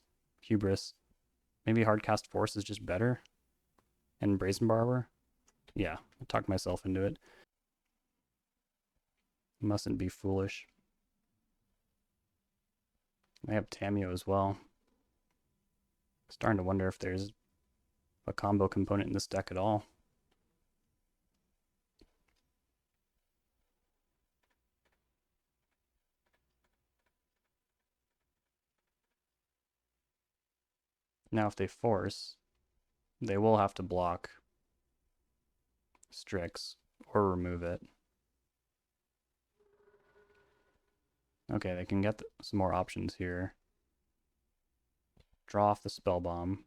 A: Maybe Hardcast Force is just better? And Brazen Barber? Yeah, I talked myself into it. Mustn't be foolish. I have Tamiyo as well. Starting to wonder if there's a combo component in this deck at all. Now if they force, they will have to block Strix or remove it. Okay, they can get some more options here. Draw off the Spell Bomb.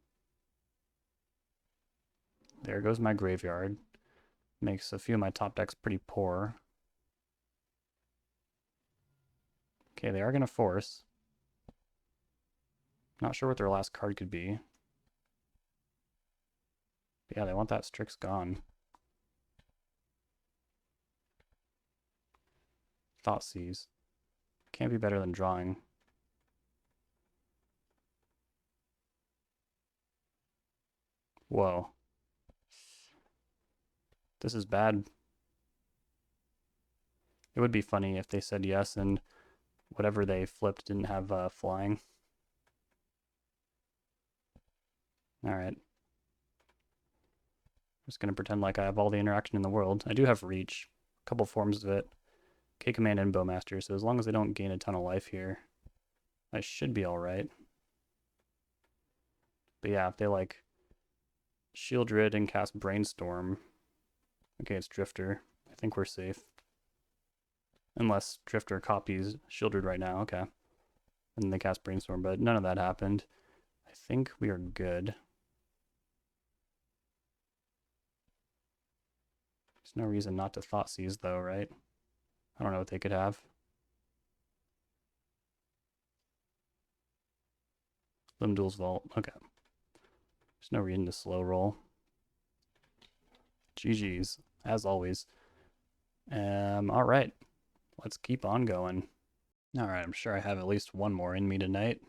A: There goes my graveyard. Makes a few of my top decks pretty poor. Okay, they are going to force. Not sure what their last card could be. But yeah, they want that Strix gone. Thoughtseize. Can't be better than drawing. Whoa. This is bad. It would be funny if they said yes and whatever they flipped didn't have flying. Alright. I'm just going to pretend like I have all the interaction in the world. I do have reach. A couple forms of it. K-Command and Bowmaster, so as long as I don't gain a ton of life here, I should be alright. But yeah, if they like Shieldred and cast Brainstorm, okay, it's Drifter. I think we're safe. Unless Drifter copies Shieldred right now, okay. And then they cast Brainstorm, but none of that happened. I think we are good. There's no reason not to Thoughtseize though, right? I don't know what they could have. Limdual's Vault, okay. There's no reason to slow roll. GG's, as always. Alright. Let's keep on going. Alright, I'm sure I have at least one more in me tonight.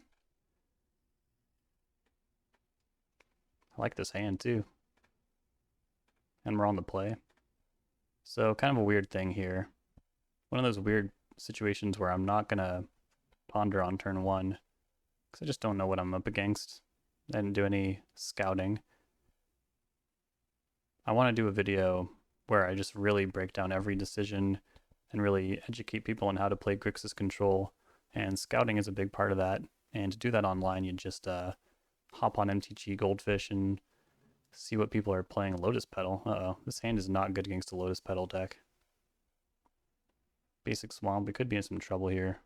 A: I like this hand too. And we're on the play. So kind of a weird thing here. One of those weird situations where I'm not gonna ponder on turn 1. Because I just don't know what I'm up against. I didn't do any scouting. I want to do a video where I just really break down every decision and really educate people on how to play Grixis Control. And scouting is a big part of that. And to do that online, you just hop on MTG Goldfish and see what people are playing. Lotus Petal. Uh-oh, this hand is not good against a Lotus Petal deck. Basic Swamp, we could be in some trouble here.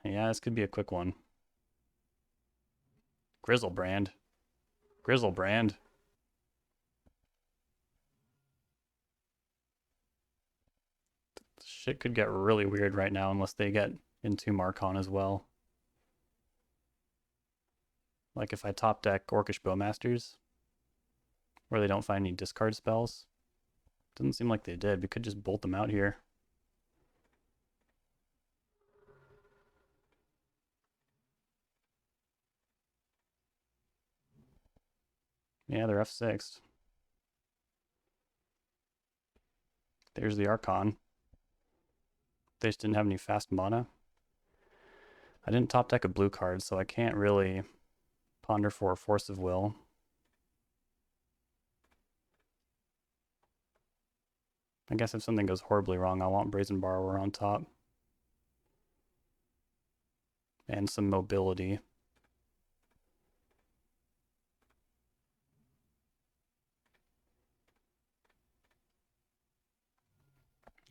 A: Yeah, this could be a quick one. Grizzlebrand. Grizzlebrand. Shit could get really weird right now unless they get into Marcon as well. Like if I top deck Orcish Bowmasters, where they don't find any discard spells. Doesn't seem like they did. We could just bolt them out here. Yeah, they're F6'd. There's the Archon. They just didn't have any fast mana. I didn't top deck a blue card, so I can't really ponder for a Force of Will. I guess if something goes horribly wrong, I want Brazen Borrower on top. And some mobility.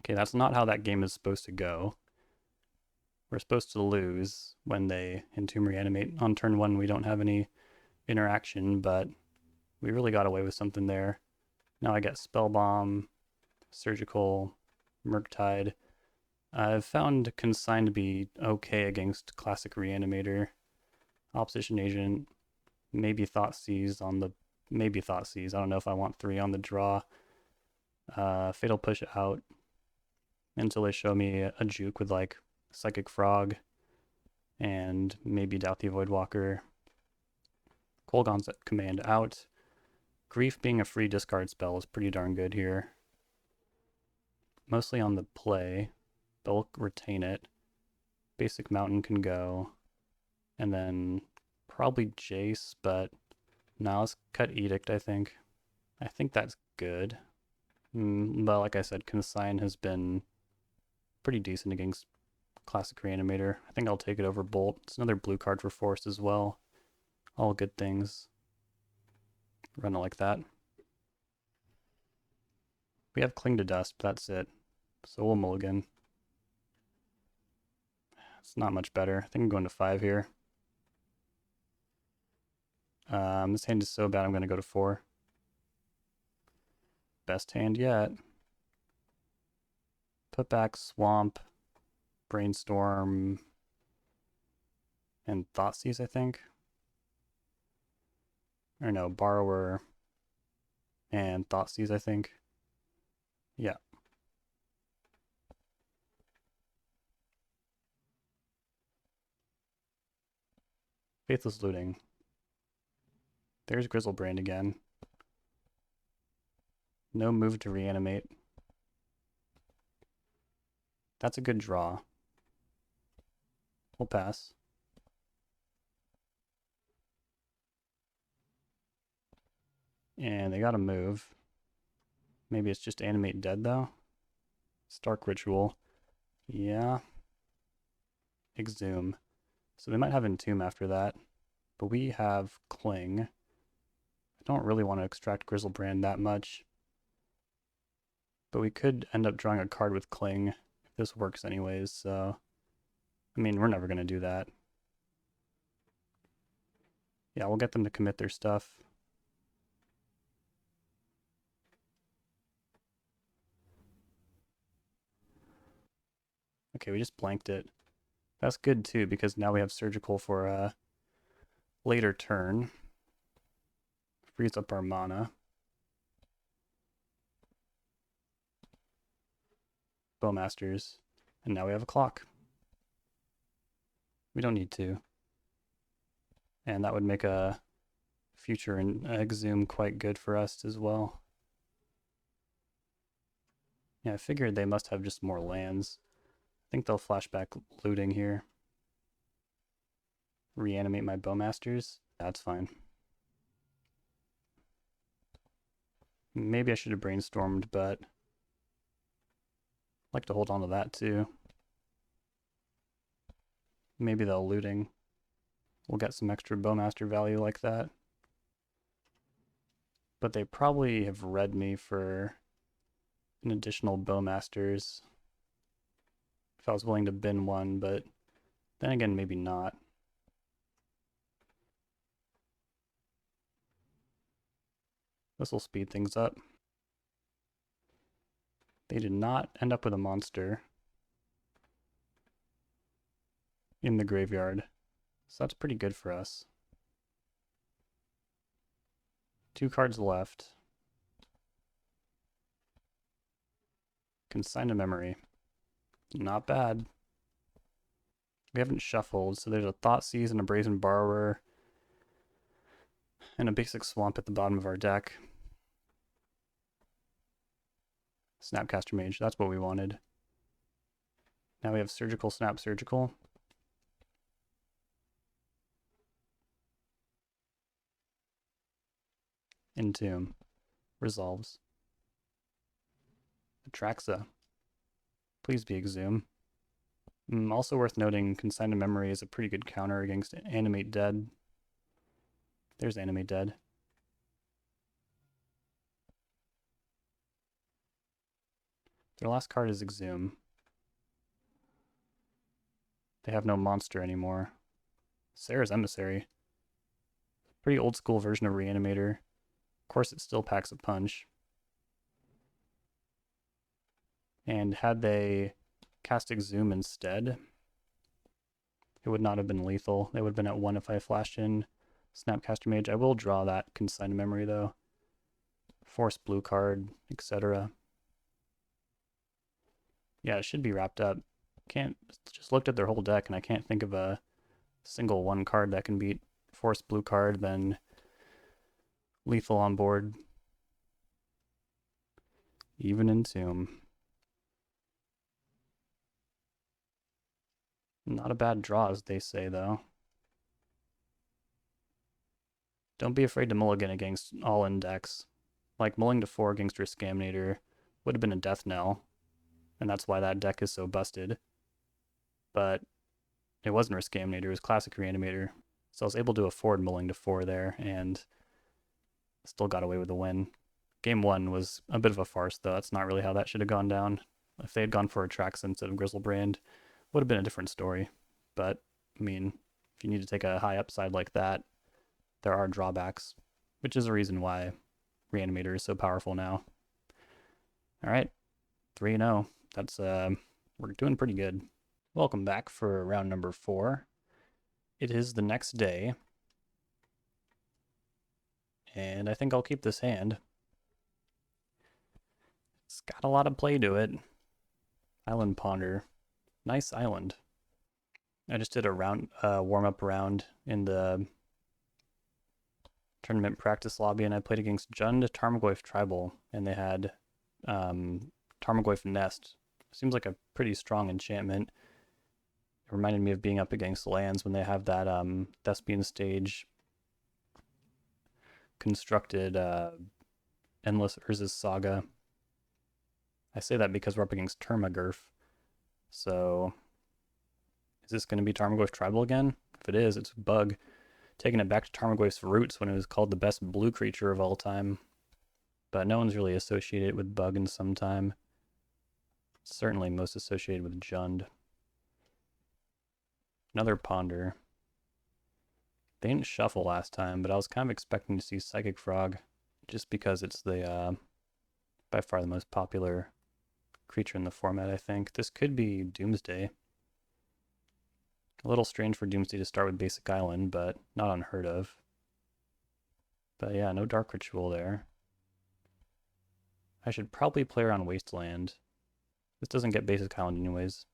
A: Okay, that's not how that game is supposed to go. We're supposed to lose when they Entomb Reanimate. On turn 1, we don't have any interaction, but we really got away with something there. Now I get Spell Bomb, Surgical, Murktide. I've found Consign to be okay against Classic Reanimator. Opposition Agent, maybe Thoughtseize on the... Maybe Thoughtseize. I don't know if I want 3 on the draw. Fatal Push out until they show me a juke with like Psychic Frog and maybe Doubt the Voidwalker. Kolgon's at command out. Grief being a free discard spell is pretty darn good here. Mostly on the play, but we'll retain it. Basic Mountain can go. And then probably Jace, but now let's cut Edict, I think. I think that's good. But like I said, Consign has been pretty decent against Classic Reanimator. I think I'll take it over Bolt. It's another blue card for Force as well. All good things. Run it like that. We have Cling to Dust, but that's it. So we'll mulligan. It's not much better. I think I'm going to 5 here. This hand is so bad I'm going to go to 4. Best hand yet. Put back Swamp, Brainstorm, and Thoughtseize, I think. Or no, Borrower and Thoughtseize, I think. Yeah. Faithless Looting. There's Grizzlebrand again. No move to reanimate. That's a good draw. We'll pass. And they gotta move. Maybe it's just Animate Dead though. Stark Ritual. Yeah. Exhume. So they might have Entomb after that. But we have Cling. I don't really want to extract Grizzlebrand that much. But we could end up drawing a card with Cling if this works anyways, so... I mean, we're never going to do that. Yeah, we'll get them to commit their stuff. Okay, we just blanked it. That's good too, because now we have Surgical for a later turn. Frees up our mana. Bowmasters. And now we have a clock. We don't need to. And that would make a future Exhume quite good for us as well. Yeah, I figured they must have just more lands. I think they'll flashback looting here. Reanimate my Bowmasters. That's fine. Maybe I should have brainstormed, but I'd like to hold on to that too. Maybe they'll looting. We'll get some extra Bowmaster value like that. But they probably have read me for an additional Bowmasters if I was willing to bin one, but then again, maybe not. This will speed things up. They did not end up with a monster in the graveyard, so that's pretty good for us. 2 cards left. Consign to Memory. Not bad. We haven't shuffled, so there's a Thoughtseize and a Brazen Borrower and a basic Swamp at the bottom of our deck. Snapcaster Mage, that's what we wanted. Now we have Surgical, Snap, Surgical. Entomb. Resolves. Atraxa. Please be Exhume. Also worth noting, Consign to Memory is a pretty good counter against Animate Dead. There's Animate Dead. Their last card is Exhume. They have no monster anymore. Sarah's Emissary. Pretty old school version of Reanimator. Of course, it still packs a punch. And had they cast Exhume instead. It would not have been lethal. They would have been at 1 if I flashed in Snapcaster Mage. I will draw that Consign Memory though. Force blue card, etc. Yeah, it should be wrapped up. Can't just looked at their whole deck and I can't think of a single one card that can beat Force blue card, then lethal on board. Even Entomb. Not a bad draw, as they say, though. Don't be afraid to mulligan against all-in decks. Like, mulling to 4 against your Scamnator would have been a death knell, and that's why that deck is so busted. But it wasn't Scamnator, it was Classic Reanimator. So I was able to afford mulling to 4 there, and still got away with the win. Game 1 was a bit of a farce, though. That's not really how that should have gone down. If they had gone for a Trax instead of Grizzlebrand, would have been a different story. But, I mean, if you need to take a high upside like that, there are drawbacks, which is a reason why Reanimator is so powerful now. All right, 3-0. That's, we're doing pretty good. Welcome back for round number 4. It is the next day, and I think I'll keep this hand. It's got a lot of play to it. Island Ponder. Nice island. I just did a round warm-up round in the tournament practice lobby, and I played against Jund Tarmogoyf Tribal, and they had Tarmogoyf Nest. Seems like a pretty strong enchantment. It reminded me of being up against lands when they have that Thespian Stage constructed Endless Urza's Saga. I say that because we're up against Termagurf. So, is this going to be Tarmogoyf Tribal again? If it is, it's a bug. Taking it back to Tarmogoyf's roots when it was called the best blue creature of all time. But no one's really associated it with Bug in some time. Certainly most associated with Jund. Another Ponder. They didn't shuffle last time, but I was kind of expecting to see Psychic Frog, just because it's the by far the most popular creature in the format, I think. This could be Doomsday. A little strange for Doomsday to start with Basic Island, but not unheard of. But yeah, no Dark Ritual there. I should probably play around Wasteland. This doesn't get Basic Island anyways.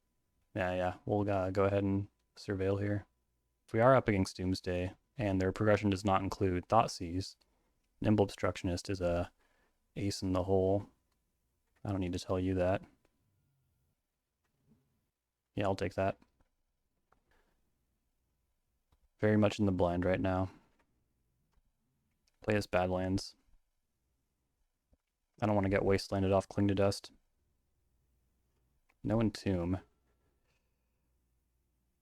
A: Yeah, we'll go ahead and surveil here. If we are up against Doomsday, and their progression does not include Thoughtseize, Nimble Obstructionist is a ace in the hole. I don't need to tell you that. Yeah, I'll take that. Very much in the blind right now. Play as Badlands. I don't want to get Wastelanded off Cling to Dust. No Entomb.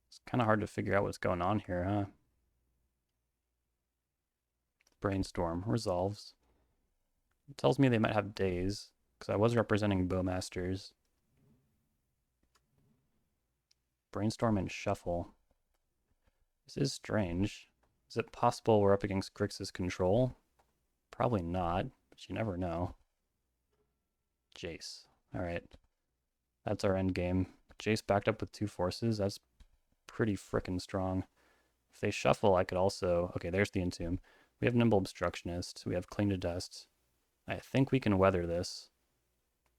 A: It's kind of hard to figure out what's going on here, huh? Brainstorm. Resolves. It tells me they might have Daze, because I was representing Bowmasters. Brainstorm and Shuffle. This is strange. Is it possible we're up against Grixis Control? Probably not, but you never know. Jace. Alright. That's our end game. Jace backed up with 2 forces. That's pretty frickin' strong. If they shuffle, I could also... Okay, there's the Entomb. We have Nimble Obstructionist. We have Cling to Dust. I think we can weather this.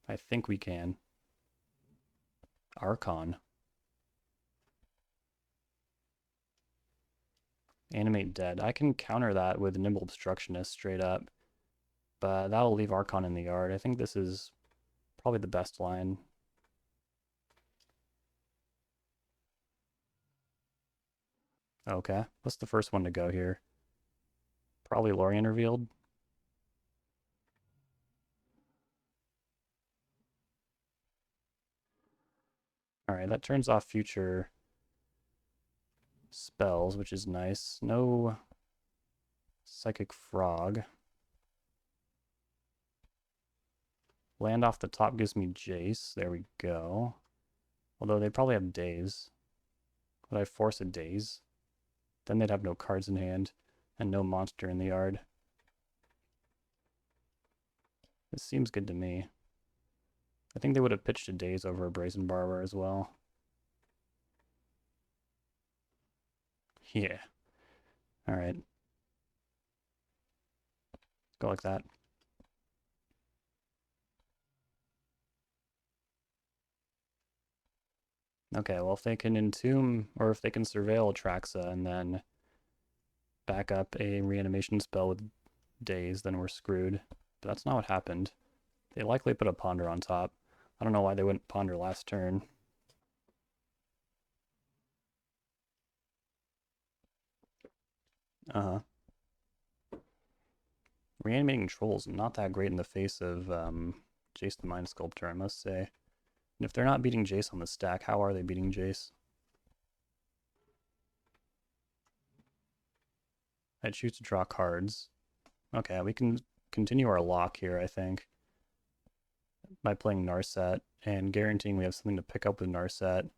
A: I think we can. Archon. Animate Dead. I can counter that with Nimble Obstructionist straight up, but that'll leave Archon in the yard. I think this is probably the best line. Okay, what's the first one to go here? Probably Lorien Revealed. Alright, that turns off future spells, which is nice. No Psychic Frog. Land off the top gives me Jace. There we go. Although they probably have Daze. Would I force a Daze? Then they'd have no cards in hand and no monster in the yard. This seems good to me. I think they would have pitched a Daze over a Brazen Barber as well. Yeah. Alright. Go like that. Okay, well if they can Entomb, or if they can Surveil Atraxa and then back up a reanimation spell with Daze, then we're screwed. But that's not what happened. They likely put a Ponder on top. I don't know why they wouldn't Ponder last turn. Uh-huh. Reanimating Troll's not that great in the face of Jace the Mind Sculptor, I must say. And if they're not beating Jace on the stack, how are they beating Jace? I choose to draw cards. Okay, we can continue our lock here, I think, by playing Narset and guaranteeing we have something to pick up with Narset.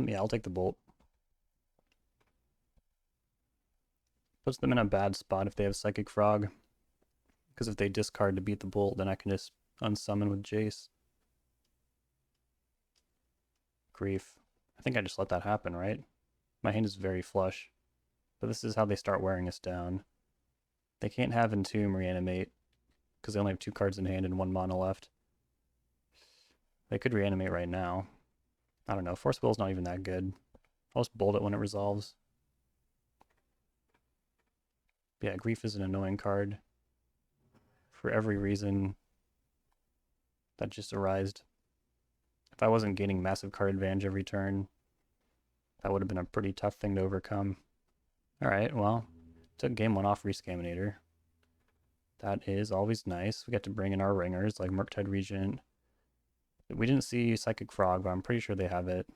A: Yeah, I'll take the Bolt. Puts them in a bad spot if they have Psychic Frog. Because if they discard to beat the Bolt, then I can just unsummon with Jace. Grief. I think I just let that happen, right? My hand is very flush. But this is how they start wearing us down. They can't have Entomb Reanimate, because they only have 2 cards in hand and 1 mana left. They could reanimate right now. I don't know, Force Will's not even that good. I'll just bolt it when it resolves. Yeah, Grief is an annoying card. For every reason that just arised. If I wasn't gaining massive card advantage every turn, that would have been a pretty tough thing to overcome. Alright, well, took game 1 off Rescaminator. That is always nice. We get to bring in our ringers like Murktide Regent. We didn't see Psychic Frog, but I'm pretty sure they have it.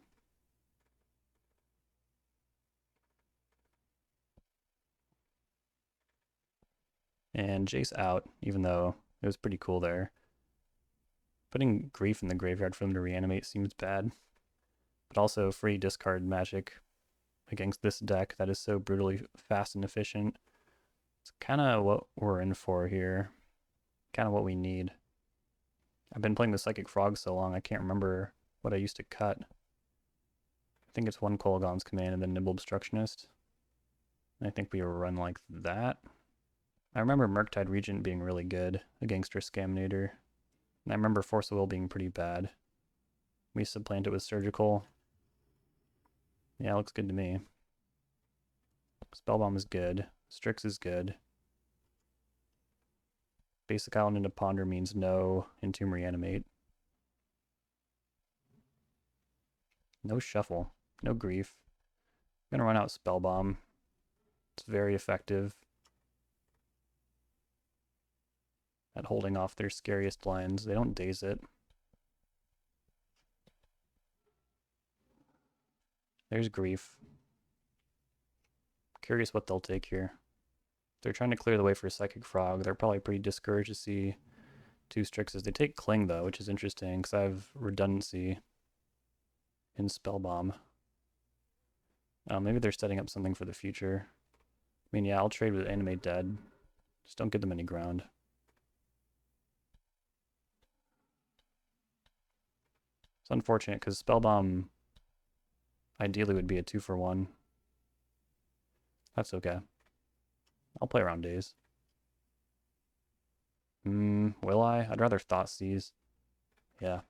A: And Jace out, even though it was pretty cool there. Putting Grief in the graveyard for them to reanimate seems bad. But also free discard magic against this deck that is so brutally fast and efficient. It's kind of what we're in for here. Kind of what we need. I've been playing the Psychic Frog so long, I can't remember what I used to cut. I think it's 1 Kolaghan's Command and then Nimble Obstructionist. I think we run like that. I remember Murktide Regent being really good against Rescaminator. And I remember Force of Will being pretty bad. We supplant it with Surgical. Yeah, looks good to me. Spellbomb is good. Strix is good. Basic Island into Ponder means no Entomb Reanimate. No Shuffle. No Grief. I'm gonna run out Spellbomb. It's very effective at holding off their scariest lines. They don't daze it. There's Grief. Curious what they'll take here. They're trying to clear the way for Psychic Frog. They're probably pretty discouraged to see 2 Strixes. They take Cling, though, which is interesting, because I have redundancy in Spellbomb. Maybe they're setting up something for the future. I mean, yeah, I'll trade with Animate Dead. Just don't give them any ground. It's unfortunate, because Spellbomb ideally would be a 2-for-1. That's okay. I'll play around Daze. Will I? I'd rather Thoughtseize. Yeah.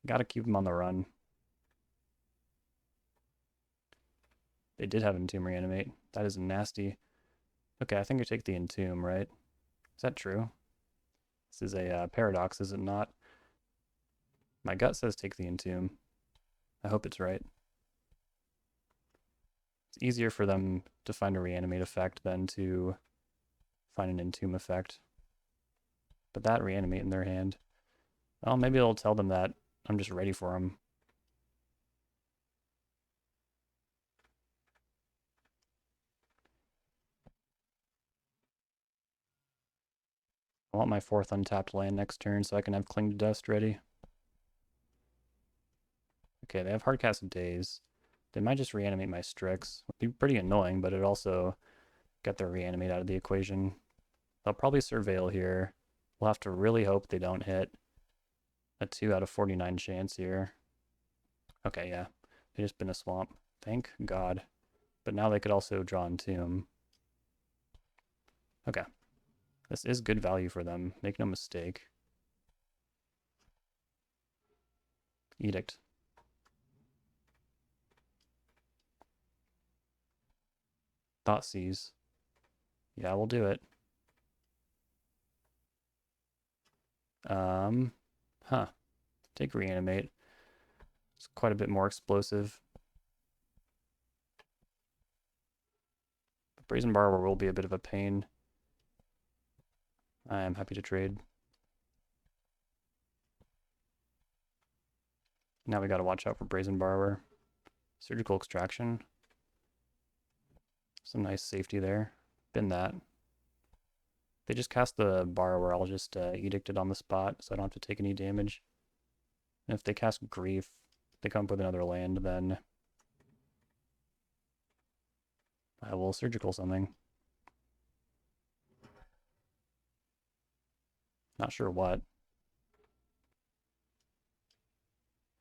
A: Gotta keep him on the run. They did have Entomb Reanimate. That is nasty. Okay, I think I take the Entomb, right? Is that true? This is a paradox, is it not? My gut says take the Entomb. I hope it's right. It's easier for them to find a reanimate effect than to find an Entomb effect. But that reanimate in their hand. Well, maybe it'll tell them that I'm just ready for them. I want my 4th untapped land next turn so I can have Cling to Dust ready. Okay, they have hardcast Daze. They might just reanimate my Strix. It'd be pretty annoying, but it'd also get their reanimate out of the equation. They'll probably surveil here. We'll have to really hope they don't hit a 2 out of 49 chance here. Okay, yeah. They just been a swamp. Thank God. But now they could also draw Entomb. Okay. This is good value for them. Make no mistake. Edict. Thoughtseize. Yeah, we'll do it. Huh. Take reanimate. It's quite a bit more explosive. But Brazen Borrower will be a bit of a pain. I am happy to trade. Now we gotta watch out for Brazen Borrower. Surgical Extraction. Some nice safety there. Bin that. They just cast the Borrower, I'll just Edict it on the spot so I don't have to take any damage. And if they cast Grief, they come up with another land, then I will Surgical something. Not sure what.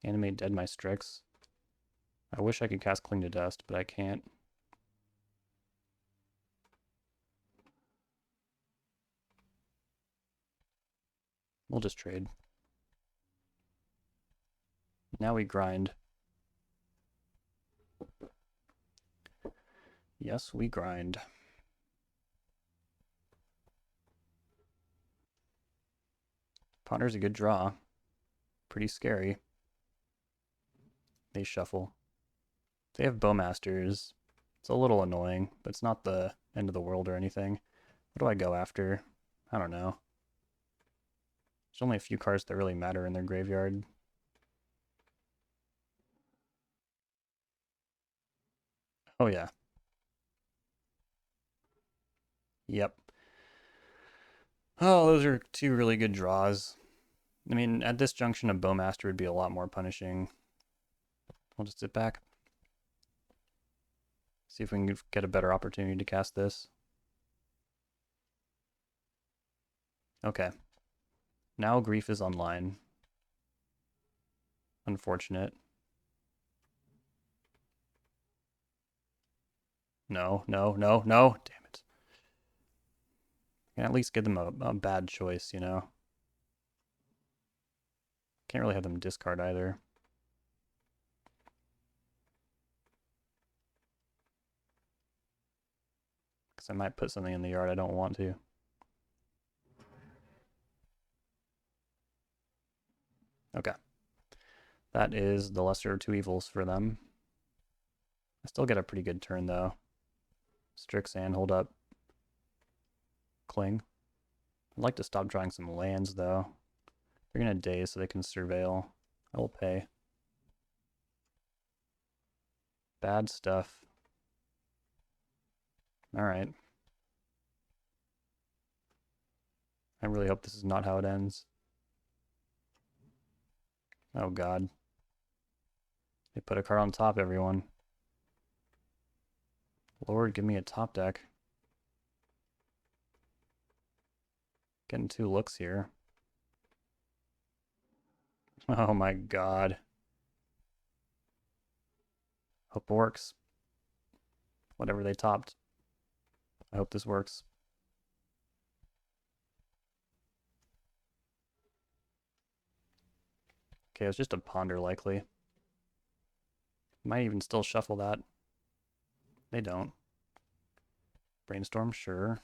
A: Animate dead my Strix. I wish I could cast Cling to Dust, but I can't. We'll just trade. Now we grind. Yes, we grind. Ponder's a good draw. Pretty scary. They shuffle. They have Bowmasters. It's a little annoying, but it's not the end of the world or anything. What do I go after? I don't know. There's only a few cards that really matter in their graveyard. Oh yeah. Yep. Oh, those are two really good draws. I mean, at this junction, a Bowmaster would be a lot more punishing. We'll just sit back. See if we can get a better opportunity to cast this. Okay. Now Grief is online. Unfortunate. No, no, no, no. Damn it. I can at least give them a bad choice, you know? Can't really have them discard either. Because I might put something in the yard I don't want to. Okay. That is the lesser of two evils for them. I still get a pretty good turn, though. Strix and hold up. Cling. I'd like to stop drawing some lands, though. They're going to daze so they can surveil. I will pay. Bad stuff. Alright. I really hope this is not how it ends. Oh god. They put a card on top, everyone. Lord, give me a top deck. Getting two looks here. Oh my god. Hope it works. Whatever they topped. I hope this works. Okay, it's just a ponder likely. Might even still shuffle that. They don't. Brainstorm, sure.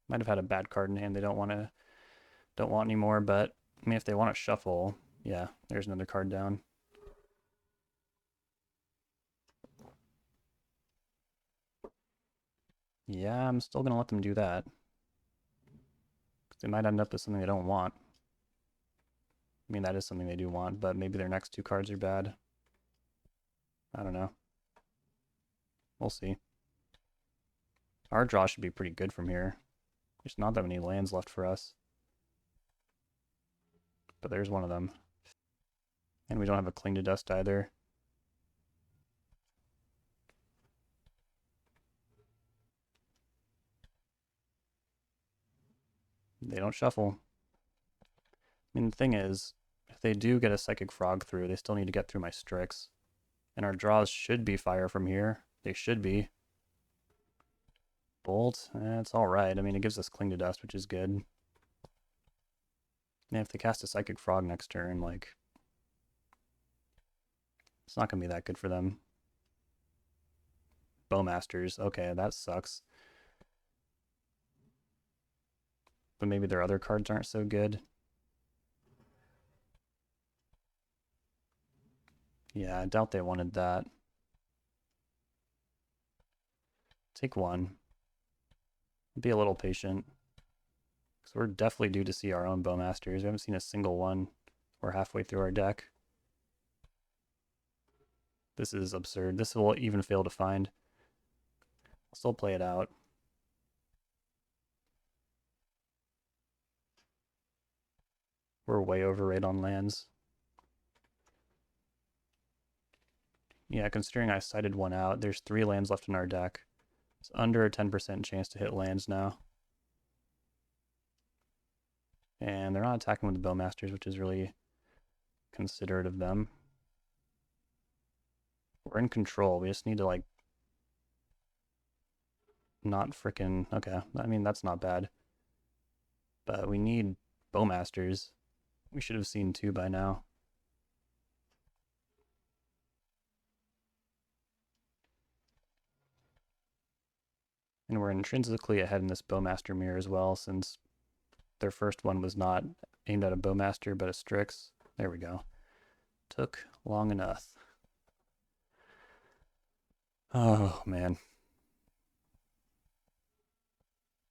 A: Might have had a bad card in hand they don't want anymore, but I mean if they want to shuffle, yeah, there's another card down. Yeah, I'm still gonna let them do that. They might end up with something they don't want. I mean, that is something they do want, but maybe their next two cards are bad. I don't know. We'll see. Our draw should be pretty good from here. There's not that many lands left for us. But there's one of them. And we don't have a Cling to Dust either. They don't shuffle. I mean, the thing is, if they do get a Psychic Frog through, they still need to get through my Strix. And our draws should be fire from here. They should be. Bolt, it's alright. I mean, it gives us Cling to Dust, which is good. And if they cast a Psychic Frog next turn, like, it's not going to be that good for them. Bowmasters, okay, that sucks. But maybe their other cards aren't so good. Yeah, I doubt they wanted that. Take one. Be a little patient. Because we're definitely due to see our own Bowmasters. We haven't seen a single one. We're halfway through our deck. This is absurd. This will even fail to find. I'll still play it out. We're way overrated on lands. Yeah, considering I cited one out, there's 3 lands left in our deck. It's under a 10% chance to hit lands now. And they're not attacking with the Bowmasters, which is really considerate of them. We're in control. We just need to, like, not frickin'... Okay, I mean, that's not bad. But we need Bowmasters. We should have seen 2 by now. And we're intrinsically ahead in this Bowmaster mirror as well, since their first one was not aimed at a Bowmaster, but a Strix. There we go. Took long enough. Oh, man.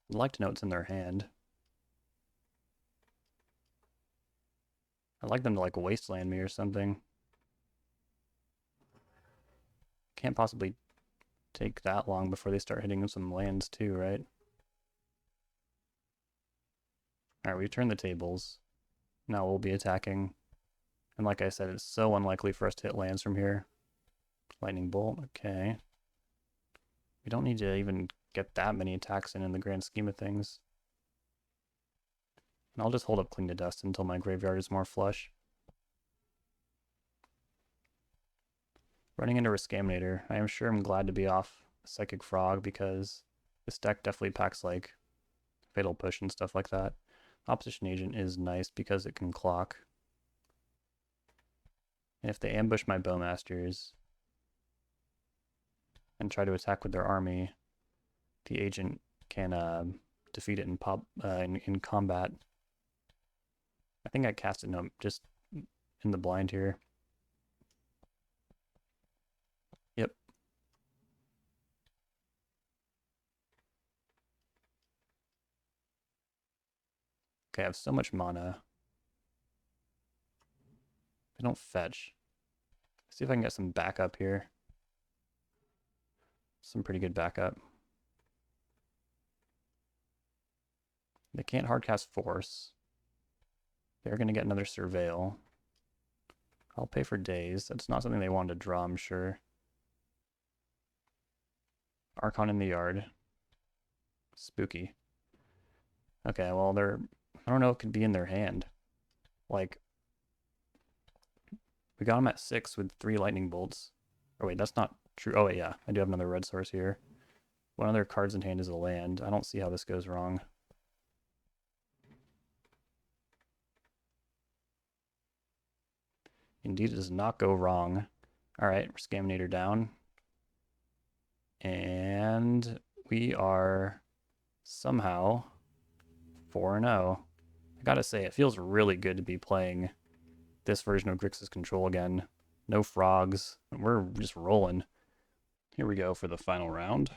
A: I'd like to know what's in their hand. I'd like them to, like, wasteland me or something. Can't possibly take that long before they start hitting some lands too, right? Alright, we've turned the tables. Now we'll be attacking. And like I said, it's so unlikely for us to hit lands from here. Lightning Bolt, okay. We don't need to even get that many attacks in the grand scheme of things. And I'll just hold up Cling to Dust until my graveyard is more flush. Running into Rescaminator, I am sure I'm glad to be off Psychic Frog because this deck definitely packs like Fatal Push and stuff like that. Opposition Agent is nice because it can clock. And if they ambush my Bowmasters and try to attack with their army, the agent can defeat it in combat. I think I cast it just in the blind here. Yep. Okay, I have so much mana. I don't fetch. Let's see if I can get some backup here. Some pretty good backup. They can't hardcast Force. They're going to get another Surveil. I'll pay for Daze. That's not something they wanted to draw, I'm sure. Archon in the yard. Spooky. Okay, well, I don't know what could be in their hand. Like, we got them at 6 with 3 lightning bolts. Oh, wait, that's not true. Oh, wait, yeah. I do have another red source here. One of their cards in hand is a land. I don't see how this goes wrong. Indeed, it does not go wrong. Alright, Rescaminator down. And we are somehow 4-0. I gotta say, it feels really good to be playing this version of Grixis Control again. No frogs. We're just rolling. Here we go for the final round.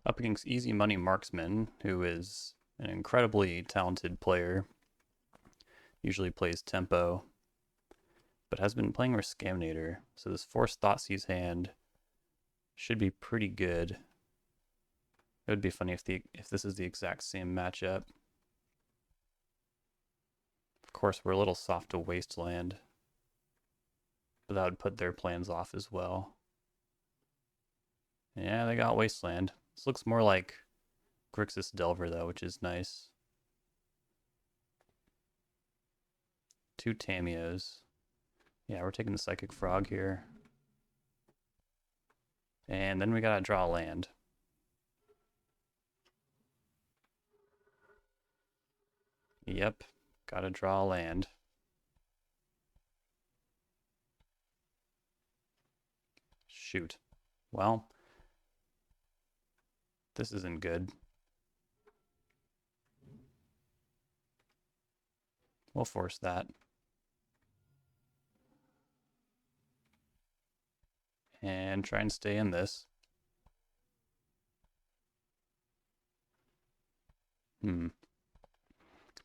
A: Up against Easy Money Marksman, who is an incredibly talented player. Usually plays tempo, but has been playing Rescaminator. So this Forced Thoughtseize hand should be pretty good. It would be funny if this is the exact same matchup. Of course, we're a little soft to Wasteland. but that would put their plans off as well. Yeah, they got Wasteland. This looks more like Grixis Delver, though, which is nice. 2 Tamios. Yeah, we're taking the Psychic Frog here. And then we gotta draw land. Yep, gotta draw land. Shoot. Well, this isn't good. We'll force that. And try and stay in this.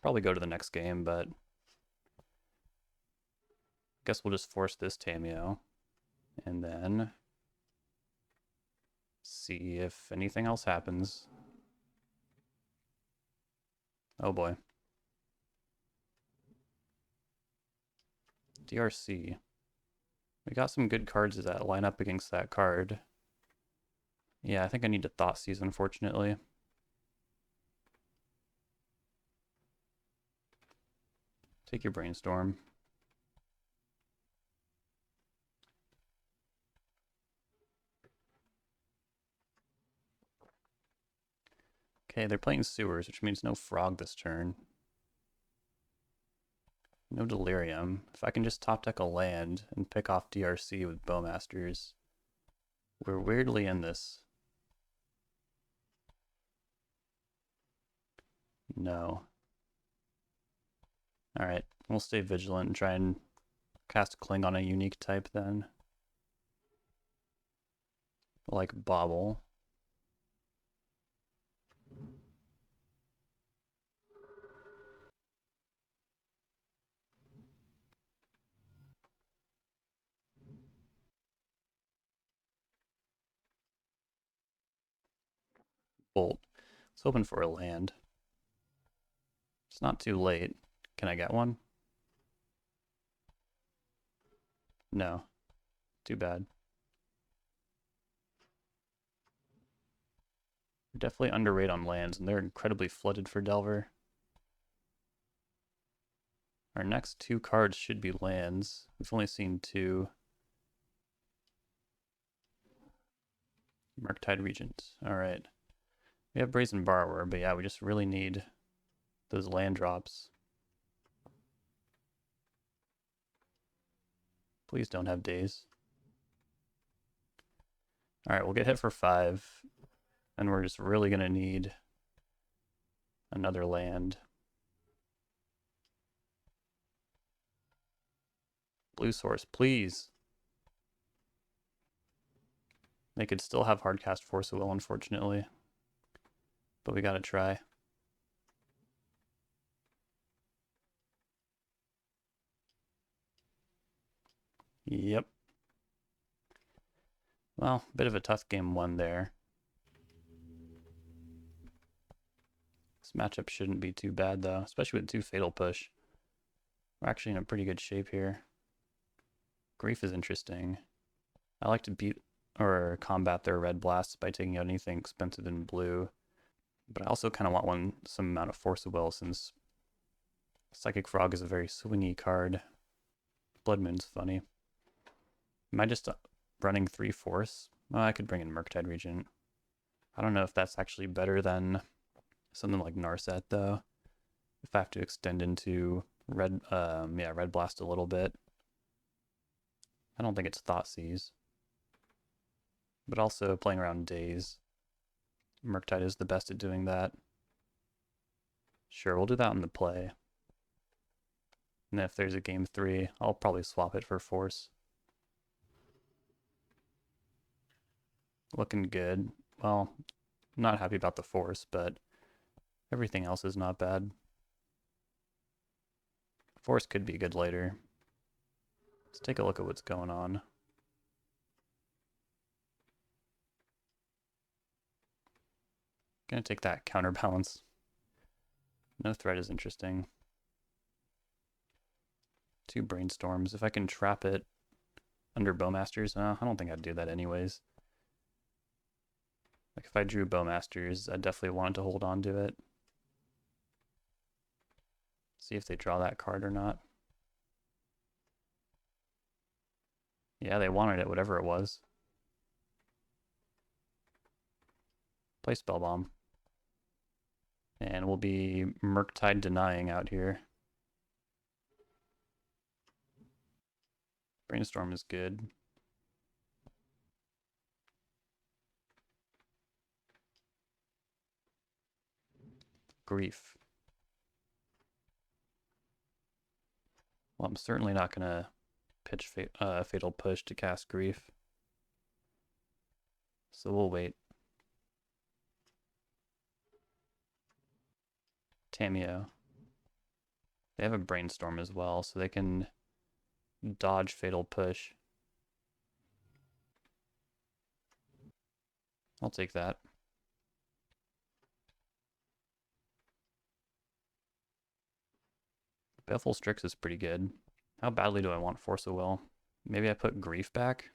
A: Probably go to the next game, but I guess we'll just force this Tameo. And then see if anything else happens. Oh boy. DRC. We got some good cards that line up against that card. Yeah, I think I need to Thoughtseize, unfortunately. Take your Brainstorm. Okay, they're playing Sewers, which means no Frog this turn. No Delirium. If I can just top deck a land and pick off DRC with Bowmasters, we're weirdly in this. No. Alright, we'll stay vigilant and try and cast Cling on a unique type then. Like Bobble. Bolt. Let's hoping for a land. It's not too late. Can I get one? No. Too bad. We're definitely underrated on lands, and they're incredibly flooded for Delver. Our next 2 cards should be lands. We've only seen 2. Murktide Regent. Alright. We have Brazen Borrower, but yeah, we just really need those land drops. Please don't have days. Alright, we'll get hit for 5. And we're just really going to need another land. Blue Source, please. They could still have Hardcast Force of Will, unfortunately. But we gotta try. Yep. Well, bit of a tough game 1 there. This matchup shouldn't be too bad, though, especially with 2 Fatal Push. We're actually in a pretty good shape here. Grief is interesting. I like to beat or combat their red blasts by taking out anything expensive in blue. But I also kind of want some amount of Force of Will, since Psychic Frog is a very swingy card. Blood Moon's funny. Am I just running 3 Force? Well, I could bring in Murktide Regent. I don't know if that's actually better than something like Narset, though. If I have to extend into Red Blast a little bit. I don't think it's Thoughtseize. But also playing around Daze. Murktide is the best at doing that. Sure, we'll do that in the play. And if there's a game 3, I'll probably swap it for Force. Looking good. Well, I'm not happy about the Force, but everything else is not bad. Force could be good later. Let's take a look at what's going on. Gonna take that counterbalance. No threat is interesting. 2 Brainstorms. If I can trap it under Bowmasters. I don't think I'd do that anyways. Like if I drew Bowmasters, I definitely wanted to hold on to it. See if they draw that card or not. Yeah, they wanted it, whatever it was. Play Spellbomb. And we'll be Murktide denying out here. Brainstorm is good. Grief. Well, I'm certainly not going to pitch Fatal Push to cast Grief. So we'll wait. Tamiyo. They have a Brainstorm as well, so they can dodge Fatal Push. I'll take that. Baleful Strix is pretty good. How badly do I want Force of Will? Maybe I put Grief back?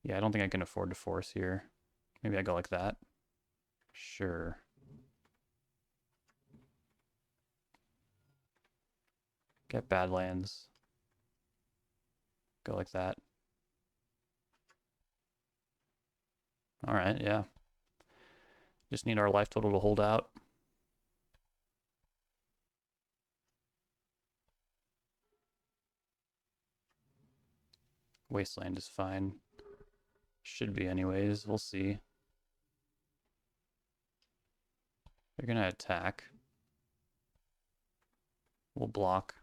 A: Yeah, I don't think I can afford to force here. Maybe I go like that. Sure. Get Badlands. Go like that. Alright, yeah. Just need our life total to hold out. Wasteland is fine. Should be anyways, we'll see. They're gonna attack. We'll block.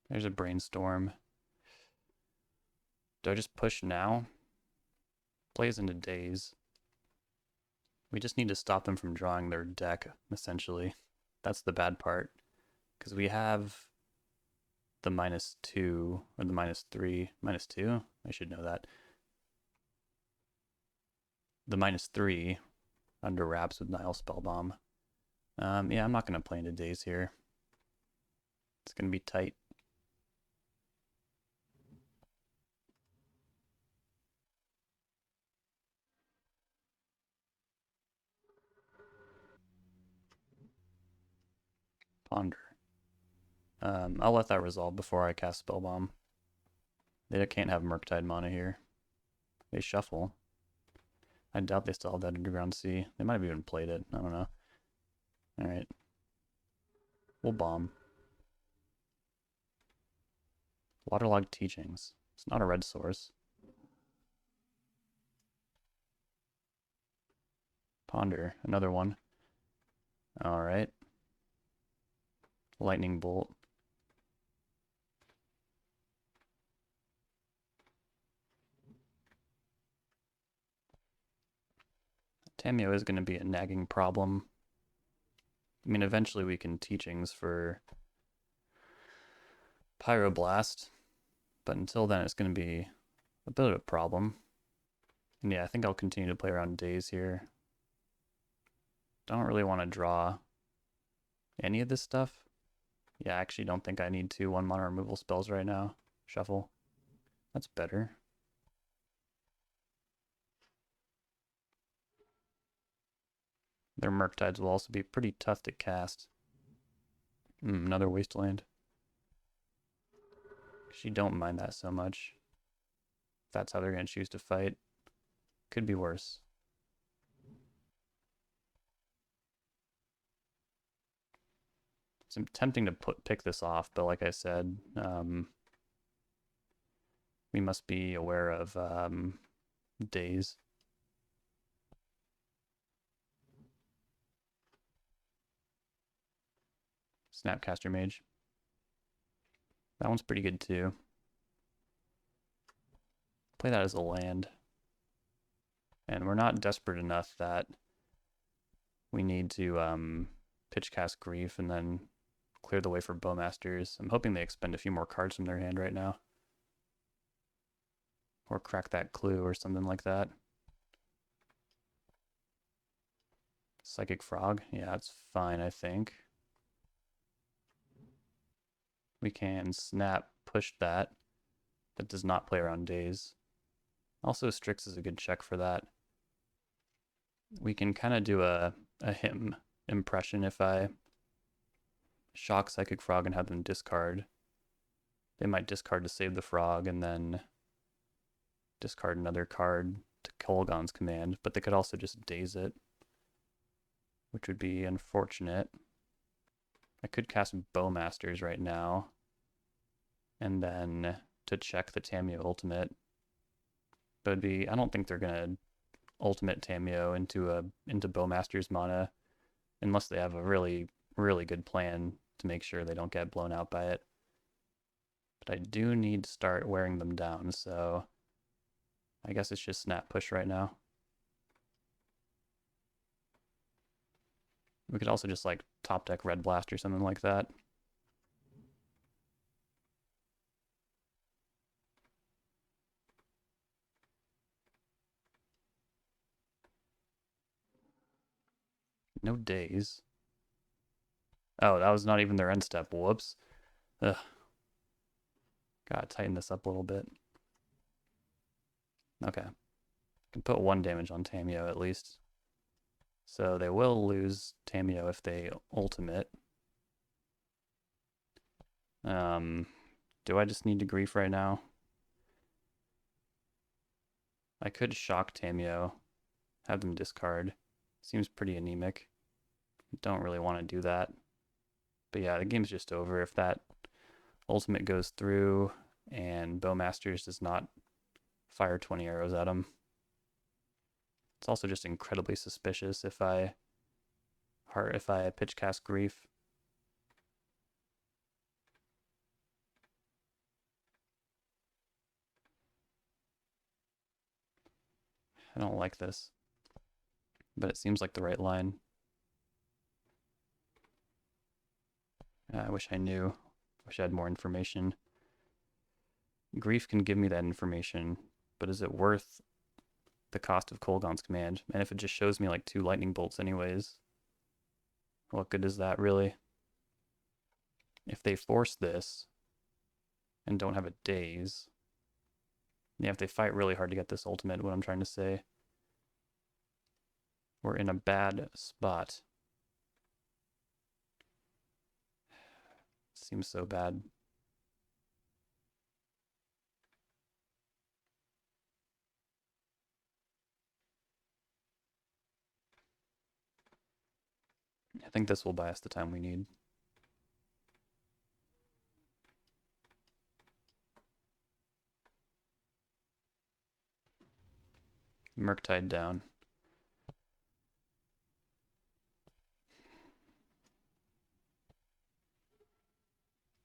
A: There's a Brainstorm. Do I just push now? Plays into Daze. We just need to stop them from drawing their deck, essentially. That's the bad part. Because we have the -2, or the -3, -2? I should know that. The -3 under wraps with Nile Spellbomb. Yeah, I'm not going to play into Daze here. It's going to be tight. Ponder. I'll let that resolve before I cast Spellbomb. They can't have Murktide mana here. They shuffle. I doubt they still have that Underground Sea. They might have even played it. I don't know. Alright. We'll bomb. Waterlogged Teachings. It's not a red source. Ponder. Another one. Alright. Lightning Bolt. Tamiyo is going to be a nagging problem. I mean, eventually we can Teachings for Pyroblast, but until then it's going to be a bit of a problem. And yeah, I think I'll continue to play around Daze here. Don't really want to draw any of this stuff. Yeah, I actually don't think I need 2 1-mana removal spells right now. Shuffle. That's better. Their Murktides will also be pretty tough to cast. Another Wasteland. Actually, don't mind that so much. If that's how they're going to choose to fight. Could be worse. It's tempting to pick this off, but like I said, we must be aware of Daze. Snapcaster Mage. That one's pretty good too. Play that as a land. And we're not desperate enough that we need to pitch cast Grief and then clear the way for Bowmasters. I'm hoping they expend a few more cards from their hand right now. Or crack that clue or something like that. Psychic Frog. Yeah, it's fine, I think. We can snap push that. that does not play around days. Also, Strix is a good check for that. We can kind of do a him impression if I shock Psychic Frog and have them discard. They might discard to save the frog and then discard another card to Kolaghan's command, but they could also just daze it, which would be unfortunate. I could cast Bowmasters right now, and then to check the Tamiyo ultimate. But it'd be, I don't think they're gonna ultimate Tamiyo into Bowmasters mana unless they have a really, really good plan to make sure they don't get blown out by it. But I do need to start wearing them down, so I guess it's just snap push right now. We could also just like top deck Red Blast or something like that. No days. Oh, that was not even their end step. Whoops. Ugh. Gotta tighten this up a little bit. Okay. Can put 1 damage on Tamiyo at least. So they will lose Tamiyo if they ultimate. Do I just need to grief right now? I could shock Tamiyo, have them discard. Seems pretty anemic. Don't really want to do that. But yeah, the game's just over if that ultimate goes through and Bowmasters does not fire 20 arrows at him. It's also just incredibly suspicious if I pitch cast grief. I don't like this, but it seems like the right line. I wish I knew. Wish I had more information. Grief can give me that information, but is it worth the cost of Kolaghan's command? And if it just shows me like 2 lightning bolts anyways, what good is that really? If they force this and don't have a daze, yeah, if they fight really hard to get this ultimate, what I'm trying to say, we're in a bad spot. Seems so bad. I think this will buy us the time we need. Murktide down.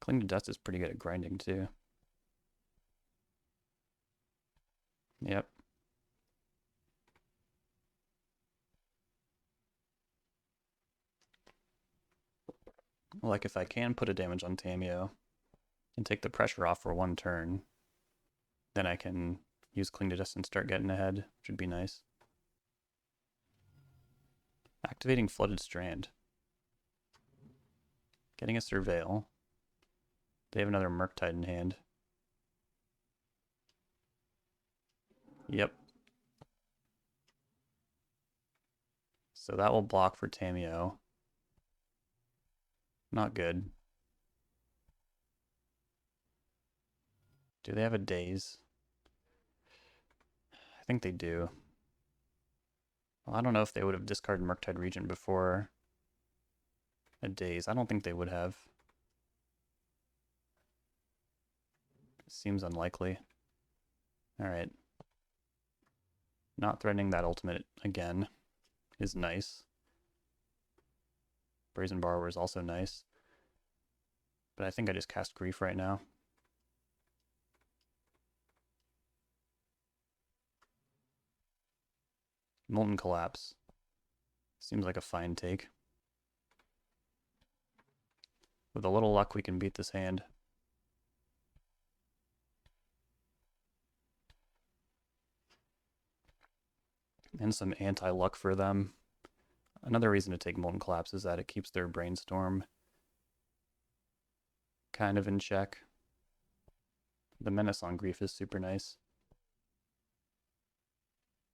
A: Cling to Dust is pretty good at grinding too. Yep. Like if I can put a damage on Tamiyo and take the pressure off for 1 turn, then I can use Cling to Dust and start getting ahead, which would be nice. Activating Flooded Strand. Getting a Surveil. They have another Murktide in hand. Yep. So that will block for Tamiyo. Not good. Do they have a daze? I think they do. Well, I don't know if they would have discarded Murktide Regent before a daze. I don't think they would have. Seems unlikely. Alright. Not threatening that ultimate again is nice. Brazen Borrower is also nice. But I think I just cast Grief right now. Molten Collapse. Seems like a fine take. With a little luck, we can beat this hand. And some anti-luck for them. Another reason to take Molten Collapse is that it keeps their Brainstorm kind of in check. The Menace on Grief is super nice.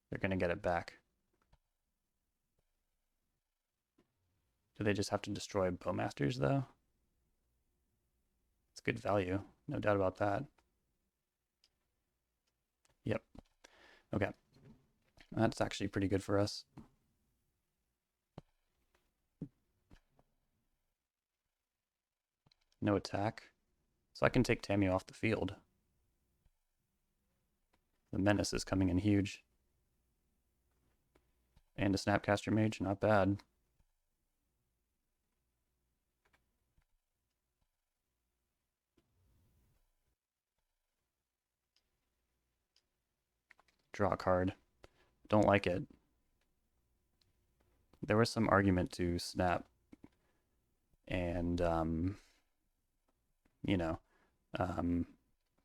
A: They're going to get it back. Do they just have to destroy Bowmasters, though? It's good value, no doubt about that. Yep. Okay. That's actually pretty good for us. No attack. So I can take Tamiyo off the field. The Menace is coming in huge. And a Snapcaster Mage, not bad. Draw a card. Don't like it. There was some argument to snap and, you know,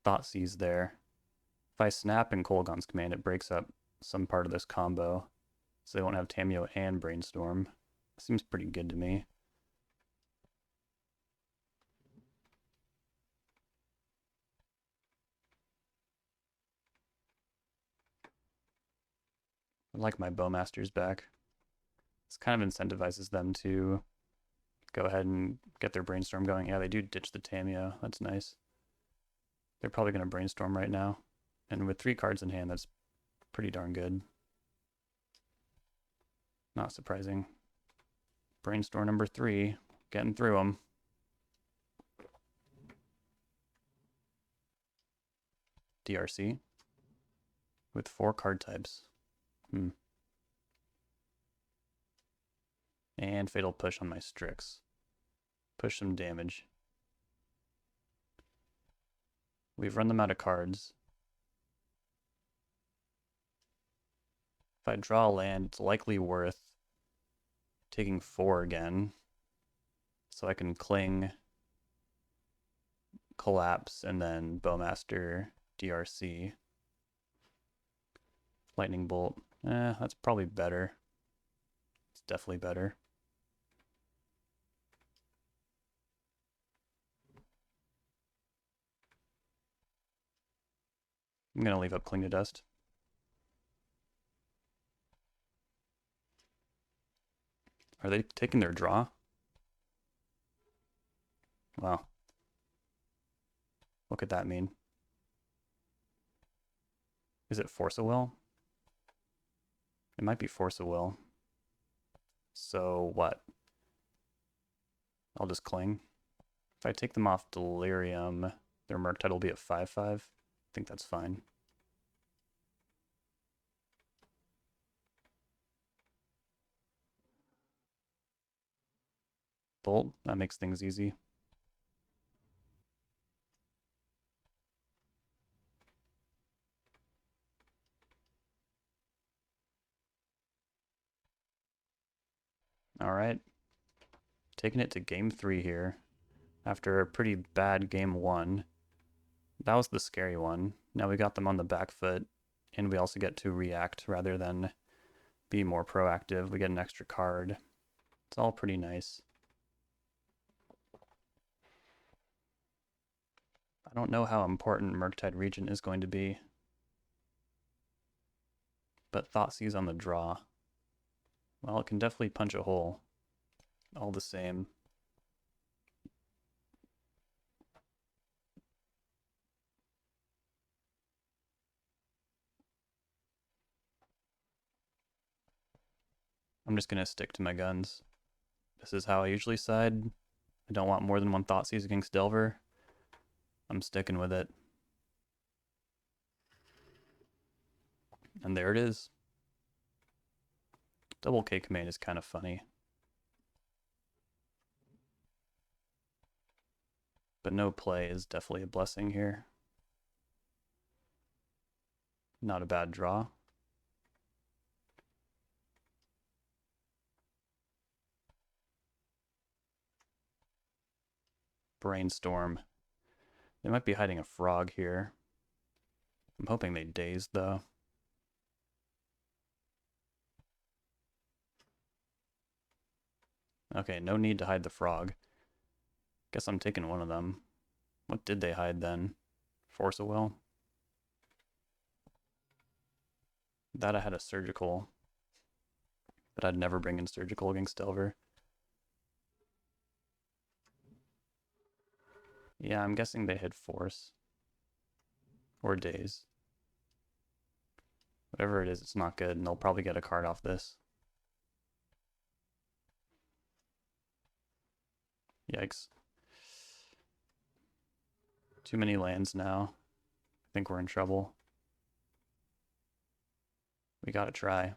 A: Thoughtseize there. If I snap in Kolaghan's Command, it breaks up some part of this combo, so they won't have Tamiyo and Brainstorm. Seems pretty good to me. I like my Bowmasters back. This kind of incentivizes them to go ahead and get their Brainstorm going. Yeah, they do ditch the Tamiyo. That's nice. They're probably going to Brainstorm right now. And with 3 cards in hand, that's pretty darn good. Not surprising. Brainstorm number 3, getting through them. DRC with 4 card types. And Fatal Push on my Strix. Push some damage. We've run them out of cards. If I draw a land, it's likely worth taking 4 again. So I can Cling, Collapse, and then Bowmaster, DRC. Lightning Bolt. That's probably better. It's definitely better. I'm going to leave up Cling to Dust. Are they taking their draw? Wow. What could that mean? Is it Force of Will? It might be Force of Will. So what? I'll just Cling. If I take them off Delirium, their Murktide will be at 5/5. I think that's fine. Bolt, that makes things easy. All right. Taking it to game 3 here after a pretty bad game 1. That was the scary one. Now we got them on the back foot, and we also get to react rather than be more proactive. We get an extra card. It's all pretty nice. I don't know how important Murktide Regent is going to be, but Thoughtseize on the draw. Well, it can definitely punch a hole. All the same. I'm just going to stick to my guns. This is how I usually side. I don't want more than 1 Thoughtseize against Delver. I'm sticking with it. And there it is. Double K command is kind of funny. But no play is definitely a blessing here. Not a bad draw. Brainstorm. They might be hiding a frog here. I'm hoping they daze, though. Okay, no need to hide the frog. Guess I'm taking one of them. What did they hide then? Force of Will. That I had a Surgical, but I'd never bring in Surgical against Delver. Yeah, I'm guessing they hit Force. Or Daze. Whatever it is, it's not good, and they'll probably get a card off this. Yikes. Too many lands now. I think we're in trouble. We gotta try.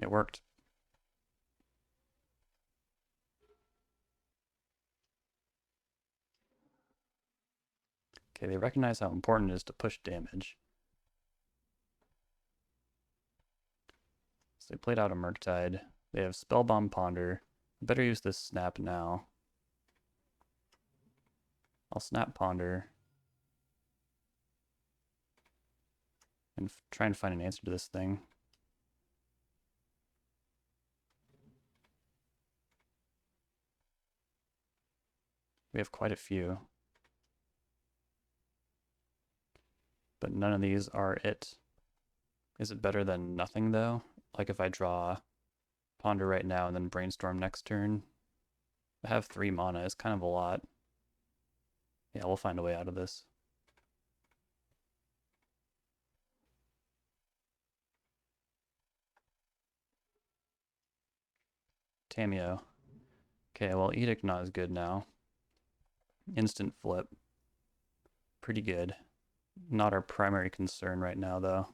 A: It worked. Okay, they recognize how important it is to push damage. So they played out a Murktide. They have Spellbomb Ponder. Better use this Snap now. I'll Snap Ponder. And try and find an answer to this thing. We have quite a few. But none of these are it. Is it better than nothing, though? Like if I draw Ponder right now and then Brainstorm next turn? I have 3 mana. It's kind of a lot. Yeah, we'll find a way out of this. Tamiyo. Okay, well, Edict not as good now. Instant Flip. Pretty good. Not our primary concern right now, though.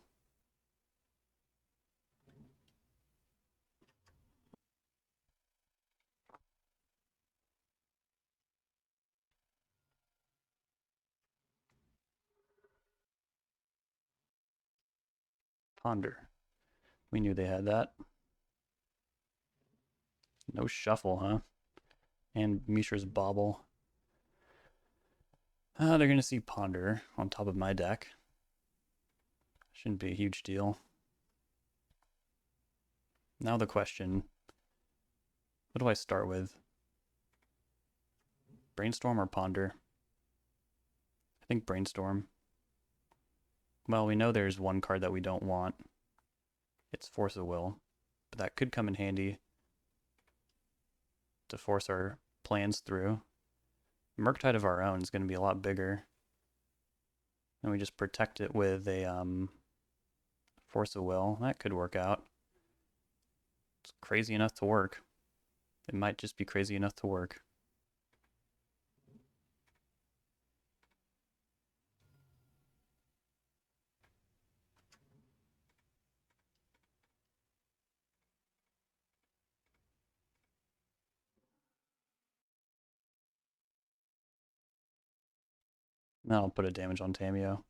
A: Ponder. We knew they had that. No Shuffle, huh? And Mishra's Bauble. They're going to see Ponder on top of my deck. Shouldn't be a huge deal. Now the question, what do I start with? Brainstorm or Ponder? I think Brainstorm. Well, we know there's one card that we don't want. It's Force of Will. But that could come in handy to force our plans through. Murktide of our own is going to be a lot bigger. And we just protect it with a Force of Will. That could work out. It's crazy enough to work. It might just be crazy enough to work. Now I'll put a damage on Tamiyo.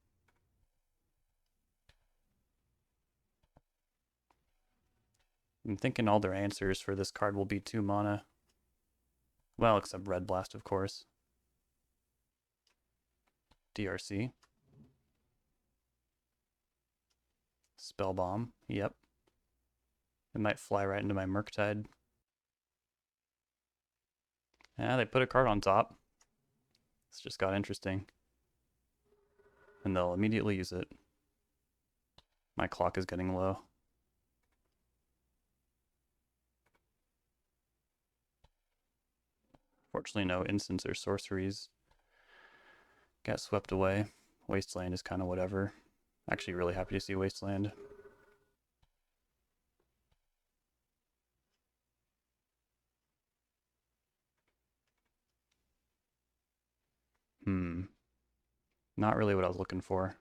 A: I'm thinking all their answers for this card will be 2 mana. Well, except Red Blast, of course. DRC. Spellbomb. Yep. It might fly right into my Murktide. Yeah, they put a card on top. This just got interesting. And they'll immediately use it. My clock is getting low. Fortunately, no instants or sorceries got swept away. Wasteland is kind of whatever. Actually, really happy to see Wasteland. Not really what I was looking for.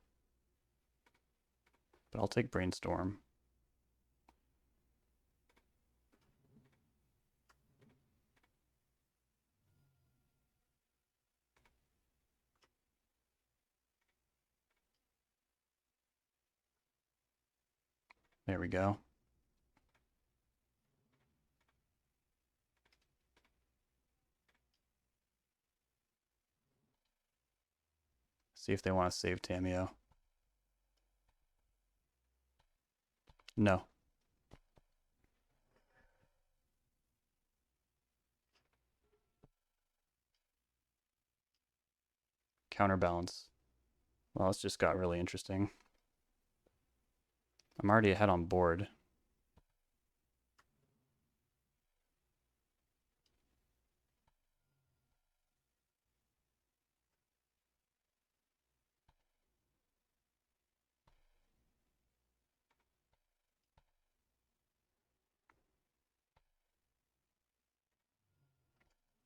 A: But I'll take Brainstorm. There we go. See if they want to save Tamiyo. No. Counterbalance. Well, this just got really interesting. I'm already ahead on board.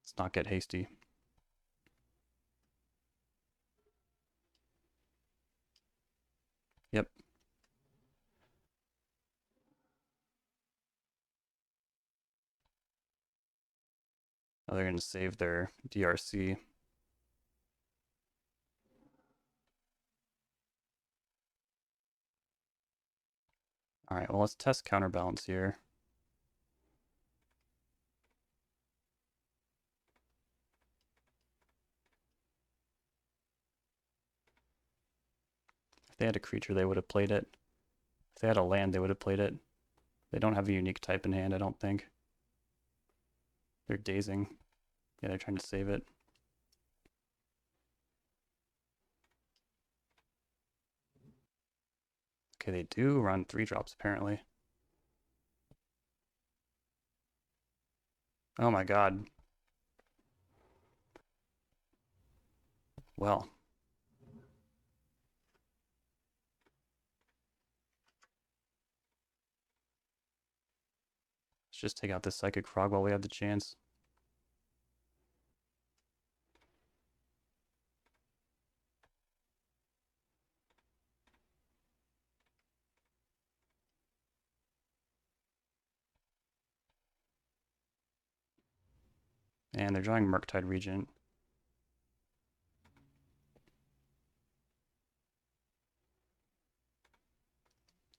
A: Let's not get hasty. Yep. Oh, they're going to save their DRC. All right, well, let's test Counterbalance here. If they had a creature, they would have played it. If they had a land, they would have played it. They don't have a unique type in hand, I don't think. They're dazing. Yeah, they're trying to save it. Okay, they do run 3-drops, apparently. Oh my god. Well. Let's just take out this Psychic Frog while we have the chance. And they're drawing Murktide Regent.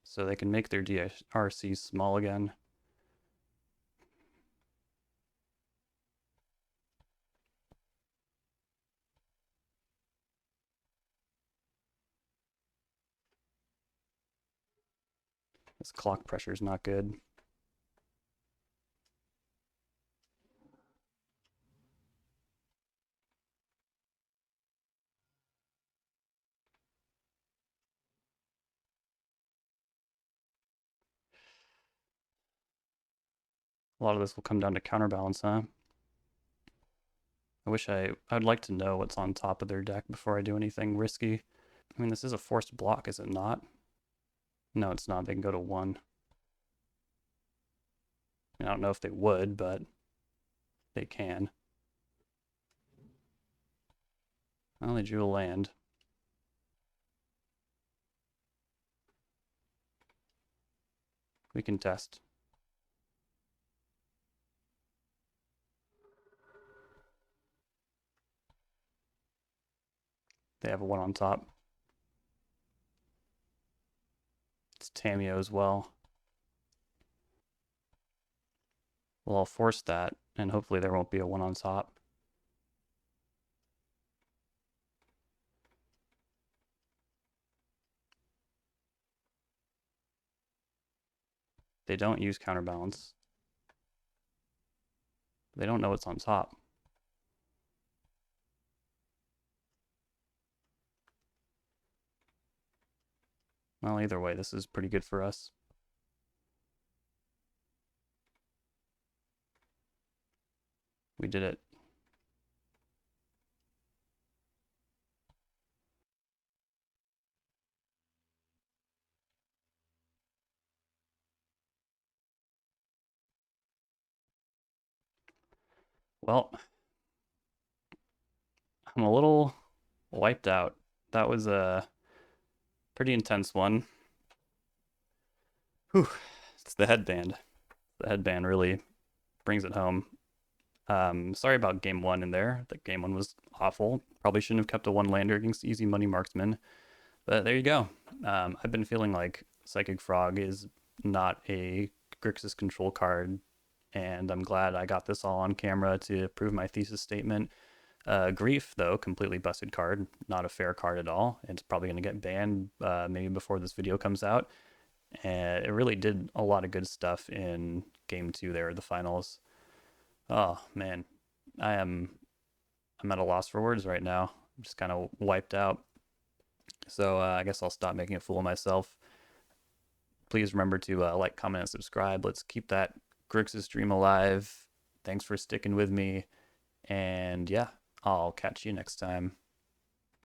A: So they can make their DRC small again. This clock pressure is not good. A lot of this will come down to Counterbalance, huh? I'd like to know what's on top of their deck before I do anything risky. I mean, this is a forced block, is it not? No, it's not. They can go to 1. I don't know if they would, but they can. Well, they drew a land. We can test. They have a 1 on top. It's Tamiyo as well. Well, I'll force that, and hopefully there won't be a 1 on top. They don't use Counterbalance. They don't know what's on top. Well, either way, this is pretty good for us. We did it. Well, I'm a little wiped out. That was a pretty intense one. Whew. It's the headband. The headband really brings it home. Sorry about game 1 in there. The game 1 was awful. Probably shouldn't have kept a 1-lander against Easy Money Marksman. But there you go. I've been feeling like Psychic Frog is not a Grixis Control card, and I'm glad I got this all on camera to prove my thesis statement. Grief, though, completely busted card. Not a fair card at all. It's probably going to get banned maybe before this video comes out. And it really did a lot of good stuff in game 2 there, the finals. Oh, man. I'm at a loss for words right now. just kind of wiped out. So I guess I'll stop making a fool of myself. Please remember to like, comment, and subscribe. Let's keep that Grixis stream alive. Thanks for sticking with me. And yeah, I'll catch you next time.